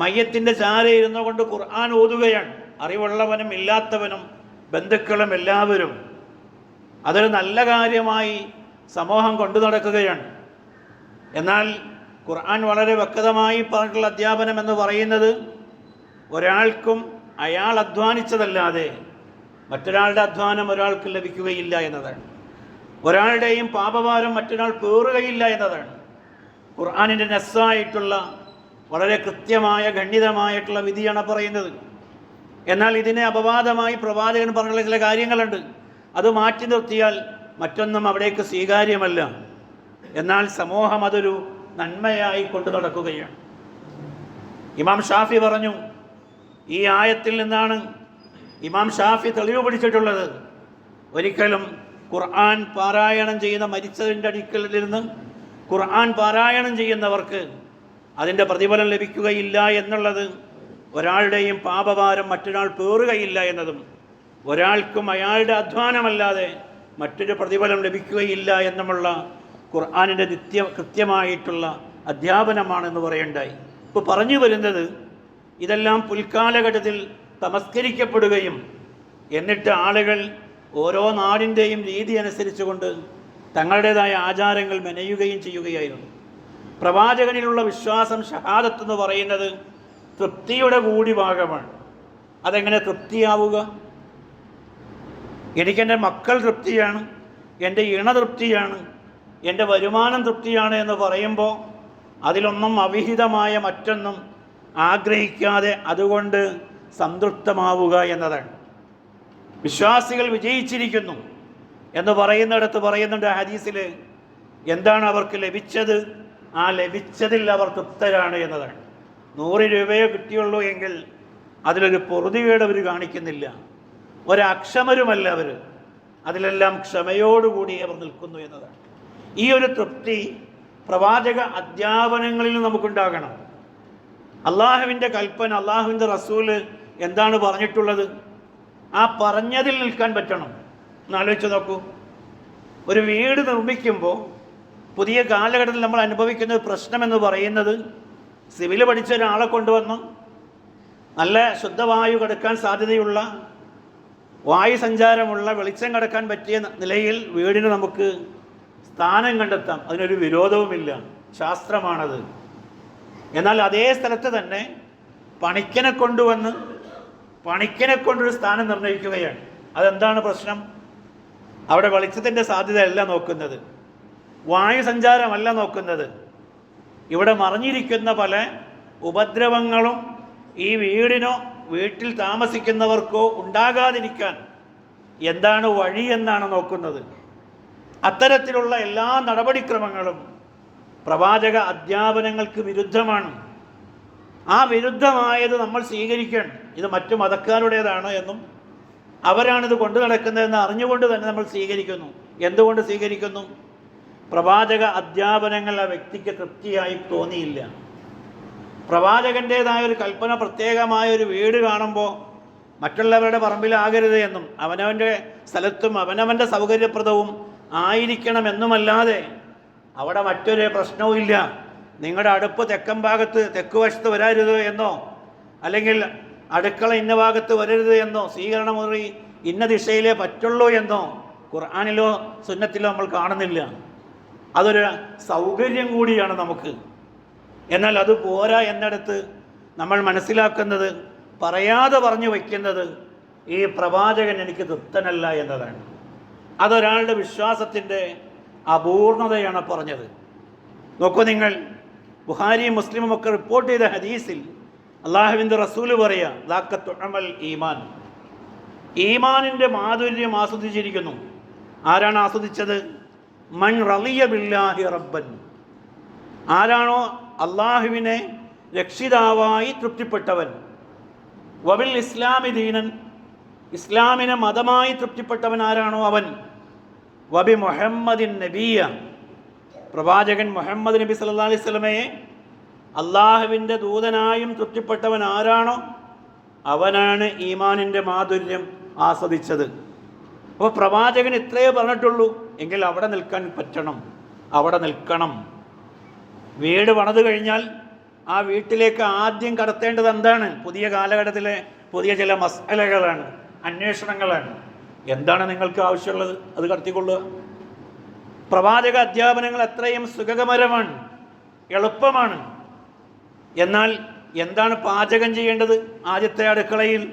മയ്യത്തിൻ്റെ ചാര ഇരുന്നു കൊണ്ട് ഖുർആൻ ഓതുകയാണ്. അറിവുള്ളവനും ഇല്ലാത്തവനും ബന്ധുക്കളും എല്ലാവരും. അതൊരു നല്ല കാര്യമായി സമൂഹം കൊണ്ടു നടക്കുകയാണ്. എന്നാൽ ഖുർആൻ വളരെ വ്യക്തമായി പറഞ്ഞിട്ടുള്ള അധ്യാപനം എന്ന് പറയുന്നത് ഒരാൾക്കും അയാൾ അധ്വാനിച്ചതല്ലാതെ മറ്റൊരാളുടെ അധ്വാനം ഒരാൾക്ക് ലഭിക്കുകയില്ല എന്നതാണ്. ഒരാളുടെയും പാപഭാരം മറ്റൊരാൾ പേറുകയില്ല എന്നതാണ് ഖുർആനിൻ്റെ നസ്സായിട്ടുള്ള വളരെ കൃത്യമായ ഗണ്യതമായിട്ടുള്ള വിധിയാണ് പറയുന്നത്. എന്നാൽ ഇതിനെ അപവാദമായി പ്രവാചകൻ പറഞ്ഞുള്ള ചില കാര്യങ്ങളുണ്ട്. അത് മാറ്റി നിർത്തിയാൽ മറ്റൊന്നും അവിടേക്ക് സ്വീകാര്യമല്ല. എന്നാൽ സമൂഹം അതൊരു നന്മയായി കൊണ്ടു നടക്കുകയാണ്. ഇമാം ഷാഫി പറഞ്ഞു, ഈ ആയത്തിൽ നിന്നാണ് ഇമാം ഷാഫി തെളിവ് പിടിച്ചിട്ടുള്ളത്. ഒരിക്കലും ഖുർആൻ പാരായണം ചെയ്യുന്ന മരിച്ചതിൻ്റെ അടുക്കലിരുന്ന് ഖുർആൻ പാരായണം ചെയ്യുന്നവർക്ക് അതിൻ്റെ പ്രതിഫലം ലഭിക്കുകയില്ല എന്നുള്ളത്, ഒരാളുടെയും പാപഭാരം മറ്റൊരാൾ പേറുകയില്ല എന്നതും, ഒരാൾക്കും അയാളുടെ അധ്വാനമല്ലാതെ മറ്റൊരു പ്രതിഫലം ലഭിക്കുകയില്ല എന്നുമുള്ള ഖുർആനിൻ്റെ കൃത്യമായിട്ടുള്ള അധ്യാപനമാണെന്ന് പറയണ്ടായി. ഇപ്പോൾ പറഞ്ഞു വരുന്നത് ഇതെല്ലാം പുൽക്കാലഘട്ടത്തിൽ തമസ്കരിക്കപ്പെടുകയും എന്നിട്ട് ആളുകൾ ഓരോ നാടിൻ്റെയും രീതി അനുസരിച്ചുകൊണ്ട് തങ്ങളുടേതായ ആചാരങ്ങൾ മെനയുകയും ചെയ്യുകയായിരുന്നു. പ്രവാചകനിലുള്ള വിശ്വാസം, ഷഹാദത്ത് എന്ന് പറയുന്നത് തൃപ്തിയുടെ കൂടി ഭാഗമാണ്. അതെങ്ങനെ തൃപ്തിയാവുക? എനിക്കെൻ്റെ മക്കൾ തൃപ്തിയാണ്, എൻ്റെ ഇണ തൃപ്തിയാണ്, എൻ്റെ വരുമാനം തൃപ്തിയാണ് എന്ന് പറയുമ്പോൾ അതിലൊന്നും അവിഹിതമായ മറ്റൊന്നും ആഗ്രഹിക്കാതെ അതുകൊണ്ട് സംതൃപ്തമാവുക എന്നതാണ്. വിശ്വാസികൾ വിജയിച്ചിരിക്കുന്നു എന്ന് പറയുന്നിടത്ത് പറയുന്നുണ്ട് ഹദീസിൽ, എന്താണ് അവർക്ക് ലഭിച്ചത്? ആ ലഭിച്ചതിൽ അവർ തൃപ്തരാണ് എന്നതാണ്. 100 രൂപയോ കിട്ടിയുള്ളൂ എങ്കിൽ അതിലൊരു പൊറുതികേട് അവർ കാണിക്കുന്നില്ല, ഒരക്ഷമരുമല്ല അവർ, അതിലെല്ലാം ക്ഷമയോടുകൂടി അവർ നിൽക്കുന്നു എന്നതാണ്. ഈ ഒരു തൃപ്തി പ്രവാചക അധ്യാപനങ്ങളിൽ നമുക്കുണ്ടാകണം. അള്ളാഹുവിൻ്റെ കൽപ്പന, അള്ളാഹുവിൻ്റെ റസൂല് എന്താണ് പറഞ്ഞിട്ടുള്ളത്? ആ പറഞ്ഞതിൽ നിൽക്കാൻ പറ്റണം. എന്നാലോചിച്ച് നോക്കൂ. ഒരു വീട് നിർമ്മിക്കുമ്പോൾ പുതിയ കാലഘട്ടത്തിൽ നമ്മൾ അനുഭവിക്കുന്ന പ്രശ്നമെന്ന് പറയുന്നത്, സിവിൽ പഠിച്ച ഒരാളെ കൊണ്ടുവന്ന് നല്ല ശുദ്ധവായു കടക്കാൻ സാധ്യതയുള്ള, വായു സഞ്ചാരമുള്ള, വെളിച്ചം കടക്കാൻ പറ്റിയ നിലയിൽ വീടിന് നമുക്ക് സ്ഥാനം കണ്ടെത്താം. അതിനൊരു വിരോധവുമില്ല, ശാസ്ത്രമാണത്. എന്നാൽ അതേ സ്ഥലത്ത് തന്നെ പണിക്കനെ കൊണ്ടുവന്ന് പണിക്കനെ കൊണ്ടൊരു സ്ഥാനം നിർണ്ണയിക്കുകയാണ്. അതെന്താണ് പ്രശ്നം? അവിടെ വെളിച്ചത്തിൻ്റെ സാധ്യതയല്ല നോക്കുന്നത്, വായു സഞ്ചാരമല്ല നോക്കുന്നത്. ഇവിടെ മറിഞ്ഞിരിക്കുന്ന പല ഉപദ്രവങ്ങളും ഈ വീടിനോ വീട്ടിൽ താമസിക്കുന്നവർക്കോ ഉണ്ടാകാതിരിക്കാൻ എന്താണ് വഴി എന്നാണ് നോക്കുന്നത്. അത്തരത്തിലുള്ള എല്ലാ നടപടിക്രമങ്ങളും പ്രവാചക അധ്യാപനങ്ങൾക്ക് വിരുദ്ധമാണ്. ആ വിരുദ്ധമായത് നമ്മൾ സ്വീകരിക്കണം. ഇത് മറ്റു മതക്കാരുടേതാണ് എന്നും അവരാണിത് കൊണ്ടു നടക്കുന്നതെന്ന് അറിഞ്ഞുകൊണ്ട് തന്നെ നമ്മൾ സ്വീകരിക്കുന്നു. എന്തുകൊണ്ട് സ്വീകരിക്കുന്നു? പ്രവാചക അധ്യാപനങ്ങൾ ആ വ്യക്തിക്ക് തൃപ്തിയായി തോന്നിയില്ല. പ്രവാചകൻ്റേതായ ഒരു കൽപ്പന, പ്രത്യേകമായ ഒരു വീട് കാണുമ്പോൾ മറ്റുള്ളവരുടെ പറമ്പിലാകരുത് എന്നും അവനവൻ്റെ സ്ഥലത്തും അവനവൻ്റെ സൗകര്യപ്രദവും ആയിരിക്കണമെന്നുമല്ലാതെ അവിടെ മറ്റൊരു പ്രശ്നവും ഇല്ല. നിങ്ങളുടെ അടുപ്പ് തെക്കൻ ഭാഗത്ത് തെക്ക് വശത്ത് വരരുത് എന്നോ അല്ലെങ്കിൽ അടുക്കള ഇന്ന ഭാഗത്ത് വരരുത് എന്നോ സ്വീകരണ മുറി ഇന്ന ദിശയിലേ പറ്റുള്ളൂ എന്നോ ഖുർആനിലോ സുന്നത്തിലോ നമ്മൾ കാണുന്നില്ല. അതൊരു സൗകര്യം കൂടിയാണ് നമുക്ക്. എന്നാൽ അത് പോരാ എന്നിടത്ത് നമ്മൾ മനസ്സിലാക്കുന്നത്, പറയാതെ പറഞ്ഞു വയ്ക്കുന്നത്, ഈ പ്രവാചകൻ എനിക്ക് തൃപ്തനല്ല എന്നതാണ്. അതൊരാളുടെ വിശ്വാസത്തിൻ്റെ അപൂർണതയാണ് പറഞ്ഞത്. നോക്കൂ നിങ്ങൾ, ബുഖാരിയും മുസ്ലിമും ഒക്കെ റിപ്പോർട്ട് ചെയ്ത ഹദീസിൽ അള്ളാഹുവിൻ്റെ റസൂല് പറയാ, ദാക്കത്തുഅമൽ ഈമാൻ, ഈമാനിൻ്റെ മാധുര്യം ആസ്വദിച്ചിരിക്കുന്നു. ആരാണ് ആസ്വദിച്ചത്? മൻ റളിയ ബില്ലാഹി റബ്ബൻ, ആരാണോ അള്ളാഹുവിനെ രക്ഷിതാവായി തൃപ്തിപ്പെട്ടവൻ, വബിൽ ഇസ്ലാമി ദീനൻ, ഇസ്ലാമിനെ മതമായി തൃപ്തിപ്പെട്ടവൻ ആരാണോ അവൻ, വബി മുഹമ്മദിൻ നബിയ, പ്രവാചകൻ മുഹമ്മദ് നബി സല്ലല്ലാഹു അലൈഹി വസല്ലമയെ അള്ളാഹുവിൻ്റെ ദൂതനായും തൃപ്തിപ്പെട്ടവൻ ആരാണോ അവനാണ് ഈമാനിൻ്റെ മാധുര്യം ആസ്വദിച്ചത്. അപ്പോൾ പ്രവാചകൻ ഇത്രയേ പറഞ്ഞിട്ടുള്ളൂ, എങ്കിൽ അവിടെ നിൽക്കാൻ പറ്റണം, അവിടെ നിൽക്കണം. വീട് പണിത് കഴിഞ്ഞാൽ ആ വീട്ടിലേക്ക് ആദ്യം കടത്തേണ്ടത് എന്താണ്? പുതിയ കാലഘട്ടത്തിലെ പുതിയ ചില മസ്അലകളാണ്, അന്വേഷണങ്ങളാണ്. എന്താണ് നിങ്ങൾക്ക് ആവശ്യമുള്ളത്? അത് കടത്തിക്കൊള്ളുക. പ്രവാചക അധ്യാപനങ്ങൾ അത്രയും സുഖകരമാണ്, എളുപ്പമാണ്. എന്നാൽ എന്താണ് പാചകം ചെയ്യേണ്ടത്? ആദ്യത്തെ അടുക്കളയിൽ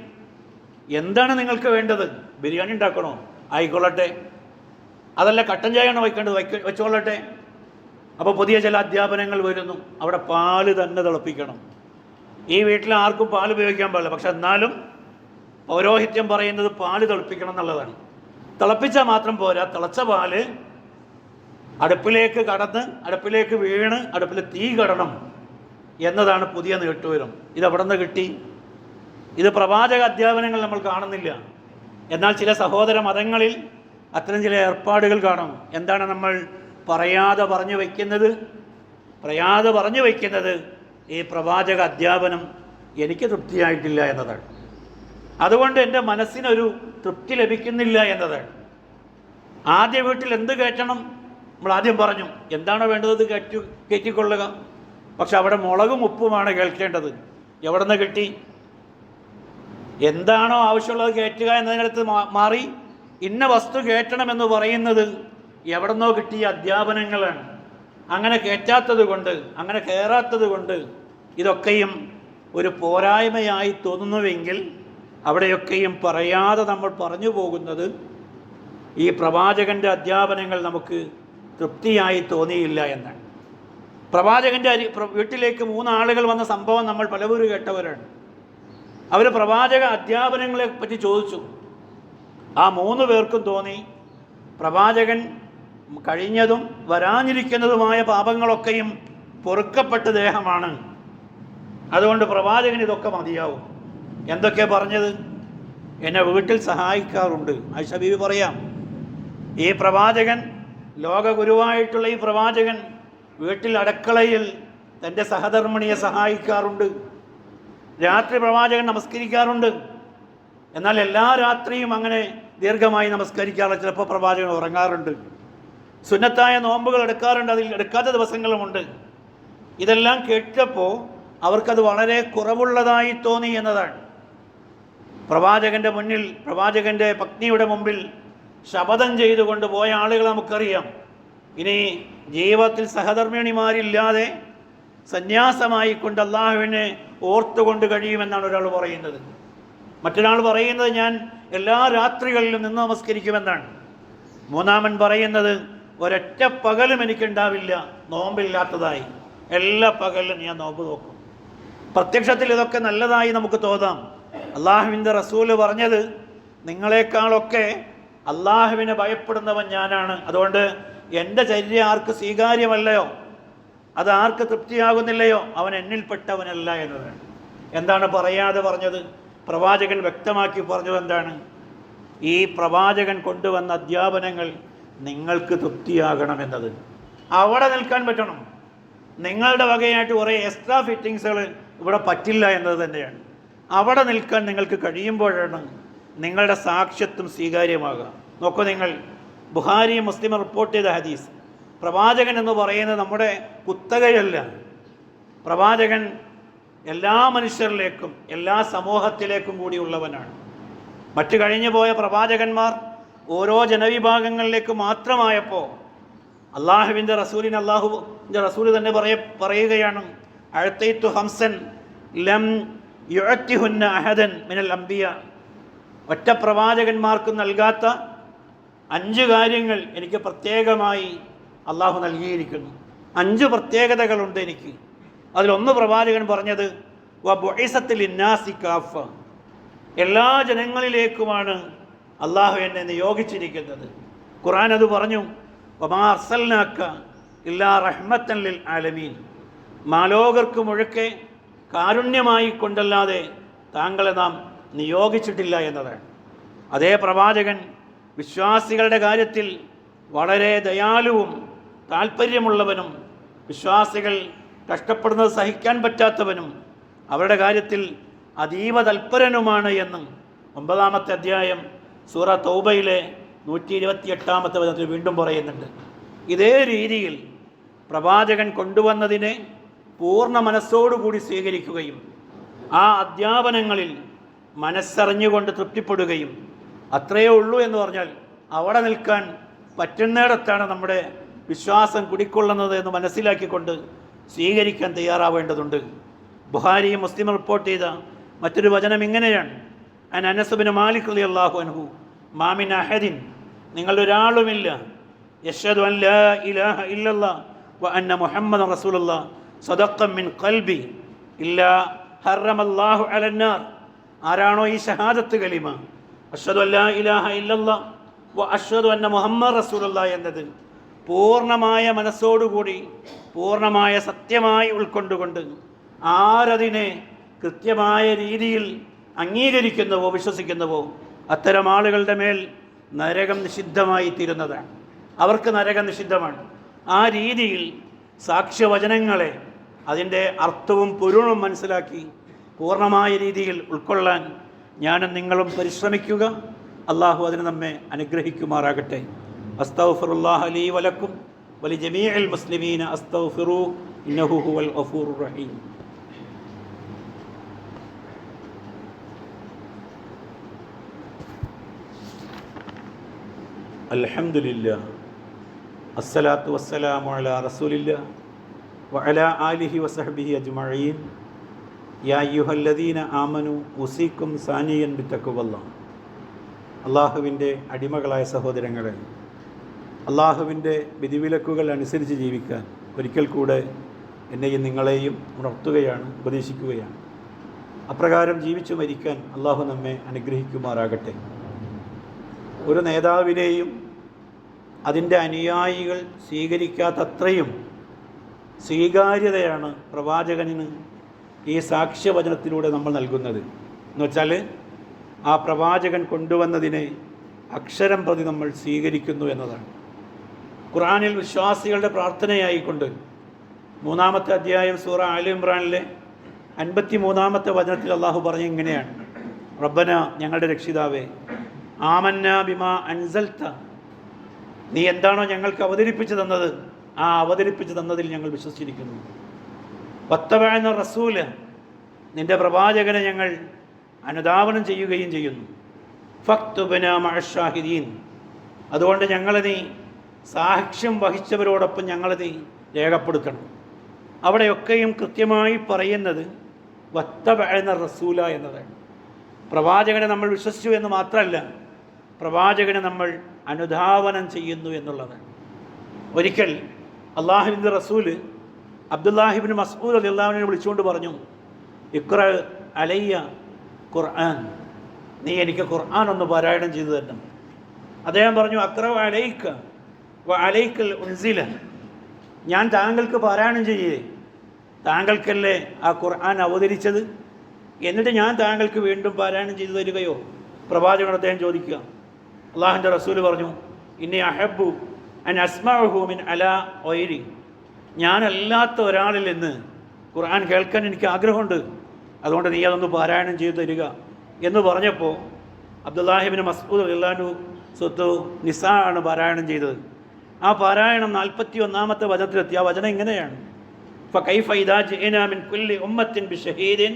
എന്താണ് നിങ്ങൾക്ക് വേണ്ടത്? ബിരിയാണി ഉണ്ടാക്കണോ? ആയിക്കൊള്ളട്ടെ. അതല്ല കട്ടൻ ചായയാണോ വയ്ക്കേണ്ടത്? വെച്ചുകൊള്ളട്ടെ. അപ്പോൾ പുതിയ ചില അധ്യാപനങ്ങൾ വരുന്നു. അവിടെ പാല് തന്നെ തിളപ്പിക്കണം. ഈ വീട്ടിൽ ആർക്കും പാൽ ഉപയോഗിക്കാൻ പാടില്ല, പക്ഷെ എന്നാലും പൗരോഹിത്യം പറയുന്നത് പാല് തിളപ്പിക്കണം എന്നുള്ളതാണ്. തിളപ്പിച്ചാൽ മാത്രം പോരാ, തിളച്ച പാല് അടുപ്പിലേക്ക് കടന്ന്, അടുപ്പിലേക്ക് വീണ്, അടുപ്പിൽ തീ കടണം എന്നതാണ് പുതിയ നീട്ടുവരും. ഇതെവിടെ നിന്ന് കിട്ടി? ഇത് പ്രവാചക അധ്യാപനങ്ങൾ നമ്മൾ കാണുന്നില്ല. എന്നാൽ ചില സഹോദര മതങ്ങളിൽ അത്തരം ചില ഏർപ്പാടുകൾ കാണും. എന്താണ് നമ്മൾ പറയാതെ പറഞ്ഞു വയ്ക്കുന്നത്? പറയാതെ പറഞ്ഞു വയ്ക്കുന്നത് ഈ പ്രവാചക അധ്യാപനം എനിക്ക് തൃപ്തിയായിട്ടില്ല എന്നതാണ്. അതുകൊണ്ട് എൻ്റെ മനസ്സിനൊരു തൃപ്തി ലഭിക്കുന്നില്ല എന്നതാണ്. ആദ്യ വീട്ടിൽ എന്ത് കയറ്റണം? നമ്മൾ ആദ്യം പറഞ്ഞു എന്താണോ വേണ്ടത് കയറ്റിക്കൊള്ളുക. പക്ഷെ അവിടെ മുളകും ഉപ്പുമാണ് കേൾക്കേണ്ടത്. എവിടെ നിന്ന് കിട്ടി? എന്താണോ ആവശ്യമുള്ളത് കയറ്റുക എന്നതിനടുത്ത് മാറി ഇന്ന വസ്തു കയറ്റണമെന്ന് പറയുന്നത് എവിടെ നിന്നോ കിട്ടിയ അധ്യാപനങ്ങളാണ്. അങ്ങനെ കയറ്റാത്തത് കൊണ്ട്, അങ്ങനെ കയറാത്തത് കൊണ്ട് ഇതൊക്കെയും ഒരു പോരായ്മയായി തോന്നുന്നുവെങ്കിൽ അവിടെയൊക്കെയും പറയാതെ നമ്മൾ പറഞ്ഞു പോകുന്നത് ഈ പ്രവാചകൻ്റെ അധ്യാപനങ്ങൾ നമുക്ക് തൃപ്തിയായി തോന്നിയില്ല എന്നാണ്. പ്രവാചകൻ്റെ വീട്ടിലേക്ക് 3 ആളുകൾ വന്ന സംഭവം നമ്മൾ പലവരും കേട്ടവരാണ്. അവർ പ്രവാചക അധ്യാപനങ്ങളെ പറ്റി ചോദിച്ചു. ആ 3 പേർക്കും തോന്നി പ്രവാചകൻ കഴിഞ്ഞതും വരാനിരിക്കുന്നതുമായ പാപങ്ങളൊക്കെയും പൊറുക്കപ്പെട്ട ദേഹമാണ്, അതുകൊണ്ട് പ്രവാചകൻ ഇതൊക്കെ മതിയാവും. എന്തൊക്കെ പറഞ്ഞത്? എന്നെ വീട്ടിൽ സഹായിക്കാറുണ്ട്. ആയിഷ ബീവി പറയാം, ഈ പ്രവാചകൻ, ലോകഗുരുവായിട്ടുള്ള ഈ പ്രവാചകൻ വീട്ടിൽ അടുക്കളയിൽ തൻ്റെ സഹധർമ്മിണിയെ സഹായിക്കാറുണ്ട്. രാത്രി പ്രവാചകൻ നമസ്കരിക്കാറുണ്ട്. എന്നാൽ എല്ലാ രാത്രിയും അങ്ങനെ ദീർഘമായി നമസ്കരിക്കാറില്ല. ചിലപ്പോൾ പ്രവാചകൻ ഉറങ്ങാറുണ്ട്. സുന്നത്തായ നോമ്പുകൾ എടുക്കാറുണ്ട്, അതിൽ എടുക്കാത്ത ദിവസങ്ങളുമുണ്ട്. ഇതെല്ലാം കേട്ടപ്പോൾ അവർക്കത് വളരെ കുറവുള്ളതായി തോന്നി എന്നതാണ്. പ്രവാചകൻ്റെ മുന്നിൽ, പ്രവാചകൻ്റെ പത്നിയുടെ മുമ്പിൽ ശപഥം ചെയ്തുകൊണ്ട് പോയ ആളുകൾ നമുക്കറിയാം. ഇനി ജീവിതത്തിൽ സഹധർമ്മിണിമാരില്ലാതെ സന്യാസമായിക്കൊണ്ട് അള്ളാഹുവിനെ ഓർത്തുകൊണ്ട് കഴിയുമെന്നാണ് ഒരാൾ പറയുന്നത്. മറ്റൊരാൾ പറയുന്നത് ഞാൻ എല്ലാ രാത്രികളിലും നിന്ന് നമസ്കരിക്കുമെന്നാണ്. മൂന്നാമൻ പറയുന്നത് ഒരൊറ്റ പകലും എനിക്കുണ്ടാവില്ല നോമ്പില്ലാത്തതായി, എല്ലാ പകലും ഞാൻ നോമ്പ് നോക്കും. പ്രത്യക്ഷത്തിൽ ഇതൊക്കെ നല്ലതായി നമുക്ക് തോന്നാം. അള്ളാഹുവിൻ്റെ റസൂല് പറഞ്ഞത് നിങ്ങളെക്കാളൊക്കെ അള്ളാഹുവിനെ ഭയപ്പെടുന്നവൻ ഞാനാണ്, അതുകൊണ്ട് എൻ്റെ ചര്യ ആർക്ക് സ്വീകാര്യമല്ലയോ, അത് ആർക്ക് തൃപ്തിയാകുന്നില്ലയോ അവൻ എന്നിൽപ്പെട്ടവനല്ല എന്നതാണ്. എന്താണ് പറയാതെ പറഞ്ഞത്? പ്രവാചകൻ വ്യക്തമാക്കി പറഞ്ഞത് എന്താണ്? ഈ പ്രവാചകൻ കൊണ്ടുവന്ന അധ്യാപനങ്ങൾ നിങ്ങൾക്ക് തൃപ്തിയാകണമെന്നത്. അവിടെ നിൽക്കാൻ പറ്റണം. നിങ്ങളുടെ വകയായിട്ട് കുറേ എക്സ്ട്രാ ഫിറ്റിങ്സുകൾ ഇവിടെ പറ്റില്ല എന്നത് തന്നെയാണ്. അവിടെ നിൽക്കാൻ നിങ്ങൾക്ക് കഴിയുമ്പോഴാണ് നിങ്ങളുടെ സാക്ഷ്യത്വം സ്വീകാര്യമാകുക. നോക്കൂ നിങ്ങൾ, ബുഖാരി മുസ്ലിം റിപ്പോർട്ട് ചെയ്ത ഹദീസ്, പ്രവാചകൻ എന്ന് പറയുന്നത് നമ്മുടെ കുത്തകയല്ല. പ്രവാചകൻ എല്ലാ മനുഷ്യരിലേക്കും എല്ലാ സമൂഹത്തിലേക്കും കൂടിയുള്ളവനാണ്. മറ്റു കഴിഞ്ഞു പോയ പ്രവാചകന്മാർ ഓരോ ജനവിഭാഗങ്ങളിലേക്ക് മാത്രമായപ്പോൾ അള്ളാഹുവിൻ്റെ റസൂലിന് അള്ളാഹുവിൻ്റെ റസൂൽ തന്നെ പറയുകയാണ്, അഅ്തൈതു ഹംസൻ ലം യുഅ്തിഹുന്ന അഹദൻ മിനൽ അംബിയ. ഒറ്റ പ്രവാചകന്മാർക്കും നൽകാത്ത 5 കാര്യങ്ങൾ എനിക്ക് പ്രത്യേകമായി അള്ളാഹു നൽകിയിരിക്കുന്നു. 5 പ്രത്യേകതകളുണ്ട് എനിക്ക്. അതിലൊന്ന് പ്രവാചകൻ പറഞ്ഞത് വബുഇസത്തു ലിന്നാസി കാഫ, എല്ലാ ജനങ്ങളിലേക്കുമാണ് അള്ളാഹു എന്നെ നിയോഗിച്ചിരിക്കുന്നത്. ഖുർആൻ അത് പറഞ്ഞു, വമാ അർസൽനാക ഇല്ലാ റഹ്മത്തൻ ലിൽ ആലമീൻ, മാലോകർക്ക് മുഴുക്കെ കാരുണ്യമായി കൊണ്ടല്ലാതെ താങ്കളെ നാം നിയോഗിച്ചിട്ടില്ല എന്നതാണ്. അതേ പ്രവാചകൻ വിശ്വാസികളുടെ കാര്യത്തിൽ വളരെ ദയാലുവും താല്പര്യമുള്ളവനും വിശ്വാസികൾ കഷ്ടപ്പെടുന്നത് സഹിക്കാൻ പറ്റാത്തവനും അവരുടെ കാര്യത്തിൽ അതീവ തൽപരനുമാണ് എന്നും 9-ാമത്തെ അധ്യായം സൂറ തൗബയിലെ 128-ാമത്തെ വചനത്തിൽ വീണ്ടും പറയുന്നുണ്ട്. ഇതേ രീതിയിൽ പ്രവാചകൻ കൊണ്ടുവന്നതിനെ പൂർണ്ണ മനസ്സോടുകൂടി സ്വീകരിക്കുകയും ആ അധ്യാപനങ്ങളിൽ മനസ്സറിഞ്ഞുകൊണ്ട് തൃപ്തിപ്പെടുകയും അത്രയേ ഉള്ളൂ എന്ന് പറഞ്ഞാൽ അവിടെ നിൽക്കാൻ പറ്റുന്നിടത്താണ് നമ്മുടെ വിശ്വാസം കുടിക്കൊള്ളുന്നത് എന്ന് മനസ്സിലാക്കിക്കൊണ്ട് സ്വീകരിക്കാൻ തയ്യാറാവേണ്ടതുണ്ട്. ബുഖാരിയും മുസ്ലിം റിപ്പോർട്ട് ചെയ്ത മറ്റൊരു വചനം ഇങ്ങനെയാണ്, അൻ അനസ് ബിൻ മാലിക് റളിയല്ലാഹു അൻഹു, മാ മിൻ അഹദിൻ, നിങ്ങളൊരാളുമില്ല, യശ്ഹദു അൻ ലാ ഇലാഹ ഇല്ലല്ലാഹ് വ അന്ന മുഹമ്മദൻ റസൂലുള്ളാഹ് സദഖൻ മിൻ ഖൽബി ഇല്ലാ ഹറമല്ലാഹു അലന്നാർ. ആരാണോ ഈ ഷഹാദത്ത് കലിമ അഷ്ഹദു അൻ ലാ ഇലാഹ ഇല്ലല്ലാഹ് വ അഷ്ഹദു അന്ന മുഹമ്മദൻ റസൂലുള്ളാഹ് എന്നത് പൂർണ്ണമായ മനസ്സോടുകൂടി പൂർണ്ണമായ സത്യമായി ഉൾക്കൊണ്ടുകൊണ്ട് ആരതിനെ കൃത്യമായ രീതിയിൽ അംഗീകരിക്കുന്നുവോ വിശ്വസിക്കുന്നുവോ അത്തരം ആളുകളുടെ മേൽ നരകം നിഷിദ്ധമായി തീരുന്നതാണ്. അവർക്ക് നരകം നിഷിദ്ധമാണ്. ആ രീതിയിൽ സാക്ഷ്യവചനങ്ങളെ അതിൻ്റെ അർത്ഥവും പൊരുളും മനസ്സിലാക്കി പൂർണ്ണമായ രീതിയിൽ ഉൾക്കൊള്ളാൻ ഞാനും നിങ്ങളും പരിശ്രമിക്കുക. അള്ളാഹു അതിന് നമ്മെ അനുഗ്രഹിക്കുമാറാകട്ടെ. അസ്തഗ്ഫിറുല്ലാഹ ലീ വലക്കും വലി ജമീഇൽ മുസ്ലിമീന അസ്തഗ്ഫിറൂ ഇന്നഹു ഹുവൽ ഗഫൂറുർ റഹീം. അൽഹംദുലില്ലാഹ് അസ്സലാത്തു വസ്സലാമു അലാ റസൂലില്ലാഹ് വഅലാ ആലിഹി വസഹ്ബിഹി അജ്മഈൻ. യാ അയ്യുഹല്ലദീന ആമനു ഉസീക്കും സാനിയൻ ബിത്തഖ്വല്ലാഹ്. അള്ളാഹുവിൻ്റെ അടിമകളായ സഹോദരങ്ങളെ, അള്ളാഹുവിൻ്റെ വിധിവിലക്കുകൾ അനുസരിച്ച് ജീവിക്കാൻ ഒരിക്കൽ കൂടെ എന്നെയും നിങ്ങളെയും ഉണർത്തുകയാണ്, ഉപദേശിക്കുകയാണ്. അപ്രകാരം ജീവിച്ചു മരിക്കാൻ അള്ളാഹു നമ്മെ അനുഗ്രഹിക്കുമാറാകട്ടെ. ഒരു നേതാവിനെയും അതിൻ്റെ അനുയായികൾ സ്വീകരിക്കാത്തത്രയും സ്വീകാര്യതയാണ് പ്രവാചകന് ഈ സാക്ഷ്യവചനത്തിലൂടെ നമ്മൾ നൽകുന്നത്. എന്നുവെച്ചാൽ ആ പ്രവാചകൻ കൊണ്ടുവന്നതിനെ അക്ഷരം പ്രതി നമ്മൾ സ്വീകരിക്കുന്നു എന്നതാണ്. ഖുർആനിൽ വിശ്വാസികളുടെ പ്രാർത്ഥനയായിക്കൊണ്ട് 3-ാമത്തെ അധ്യായം സൂറ ആലി ഇമ്രാനിലെ 53-ാമത്തെ വചനത്തിൽ അള്ളാഹു പറഞ്ഞ ഇങ്ങനെയാണ്, റബ്ബന, ഞങ്ങളുടെ രക്ഷിതാവേ, ആമന്ന ബിമാ അൻസൽത, നീ എന്താണോ ഞങ്ങൾക്ക് അവതരിപ്പിച്ചു തന്നത് ആ അവതരിപ്പിച്ചു തന്നതിൽ ഞങ്ങൾ വിശ്വസിച്ചിരിക്കുന്നു. വത്തബഅന റസൂല, നിൻ്റെ പ്രവാചകനെ ഞങ്ങൾ അനുധാവനം ചെയ്യുകയും ചെയ്യുന്നു. ഫക്തുബന മഅശ്ശാഹിദീൻ, അതുകൊണ്ട് ഞങ്ങളെ നീ സാക്ഷ്യം വഹിച്ചവരോടൊപ്പം ഞങ്ങളെ നീ രേഖപ്പെടുത്തണം. അവിടെയൊക്കെയും കൃത്യമായി പറയുന്നത് വത്തബഅന റസൂല എന്നതാണ്. പ്രവാചകനെ നമ്മൾ വിശ്വസിച്ചു എന്ന് മാത്രമല്ല, പ്രവാചകനെ നമ്മൾ അനുധാവനം ചെയ്യുന്നു എന്നുള്ളതാണ്. ഒരിക്കൽ അള്ളാഹുവിൻ്റെ റസൂല് അബ്ദുല്ലാഹിബ്നു മസ്ഊദ് റളിയല്ലാഹു അൻഹു വിളിച്ചുകൊണ്ട് പറഞ്ഞു, ഇഖ്റ അലയ്യ ഖുർആൻ, നീ എനിക്ക് ഖുർആൻ ഒന്ന് പാരായണം ചെയ്തു തരണം. അദ്ദേഹം പറഞ്ഞു, അഖ്റ അലൈക വ അലൈക്കൽ ഉൻസില, ഞാൻ താങ്കൾക്ക് പാരായണം ചെയ്യേ, താങ്കൾക്കല്ലേ ആ ഖുർആൻ അവതരിച്ചത്, എന്നിട്ട് ഞാൻ താങ്കൾക്ക് വീണ്ടും പാരായണം ചെയ്തു തരികയോ? പ്രവാചകനോട് അദ്ദേഹം ചോദിക്കുക. അള്ളാഹുവിൻ്റെ റസൂല് പറഞ്ഞു, ഇന്നി അഹബ്ബു അൻ അസ്മഉഹു മിൻ അലാ ഗൈരി, ഞാനല്ലാത്ത ഒരാളിൽ നിന്ന് ഖുർആൻ കേൾക്കാൻ എനിക്ക് ആഗ്രഹമുണ്ട്, അതുകൊണ്ട് നീ അതൊന്ന് പാരായണം ചെയ്തു തരിക എന്ന് പറഞ്ഞപ്പോൾ അബ്ദുല്ലാഹിബ്നു മസ്ഊദ് റളിയല്ലാഹു അൻഹു സൂറത്തു നിസാ ആണ് പാരായണം ചെയ്തത്. ആ പാരായണം 41-ാമത്തെ വചനത്തിലെത്തി. ആ വചനം ഇങ്ങനെയാണ്, ഫകൈഫ ഇദാ ജിഇനാ മിൻ കുല്ലി ഉമ്മത്തിൻ ബിശഹീദിൻ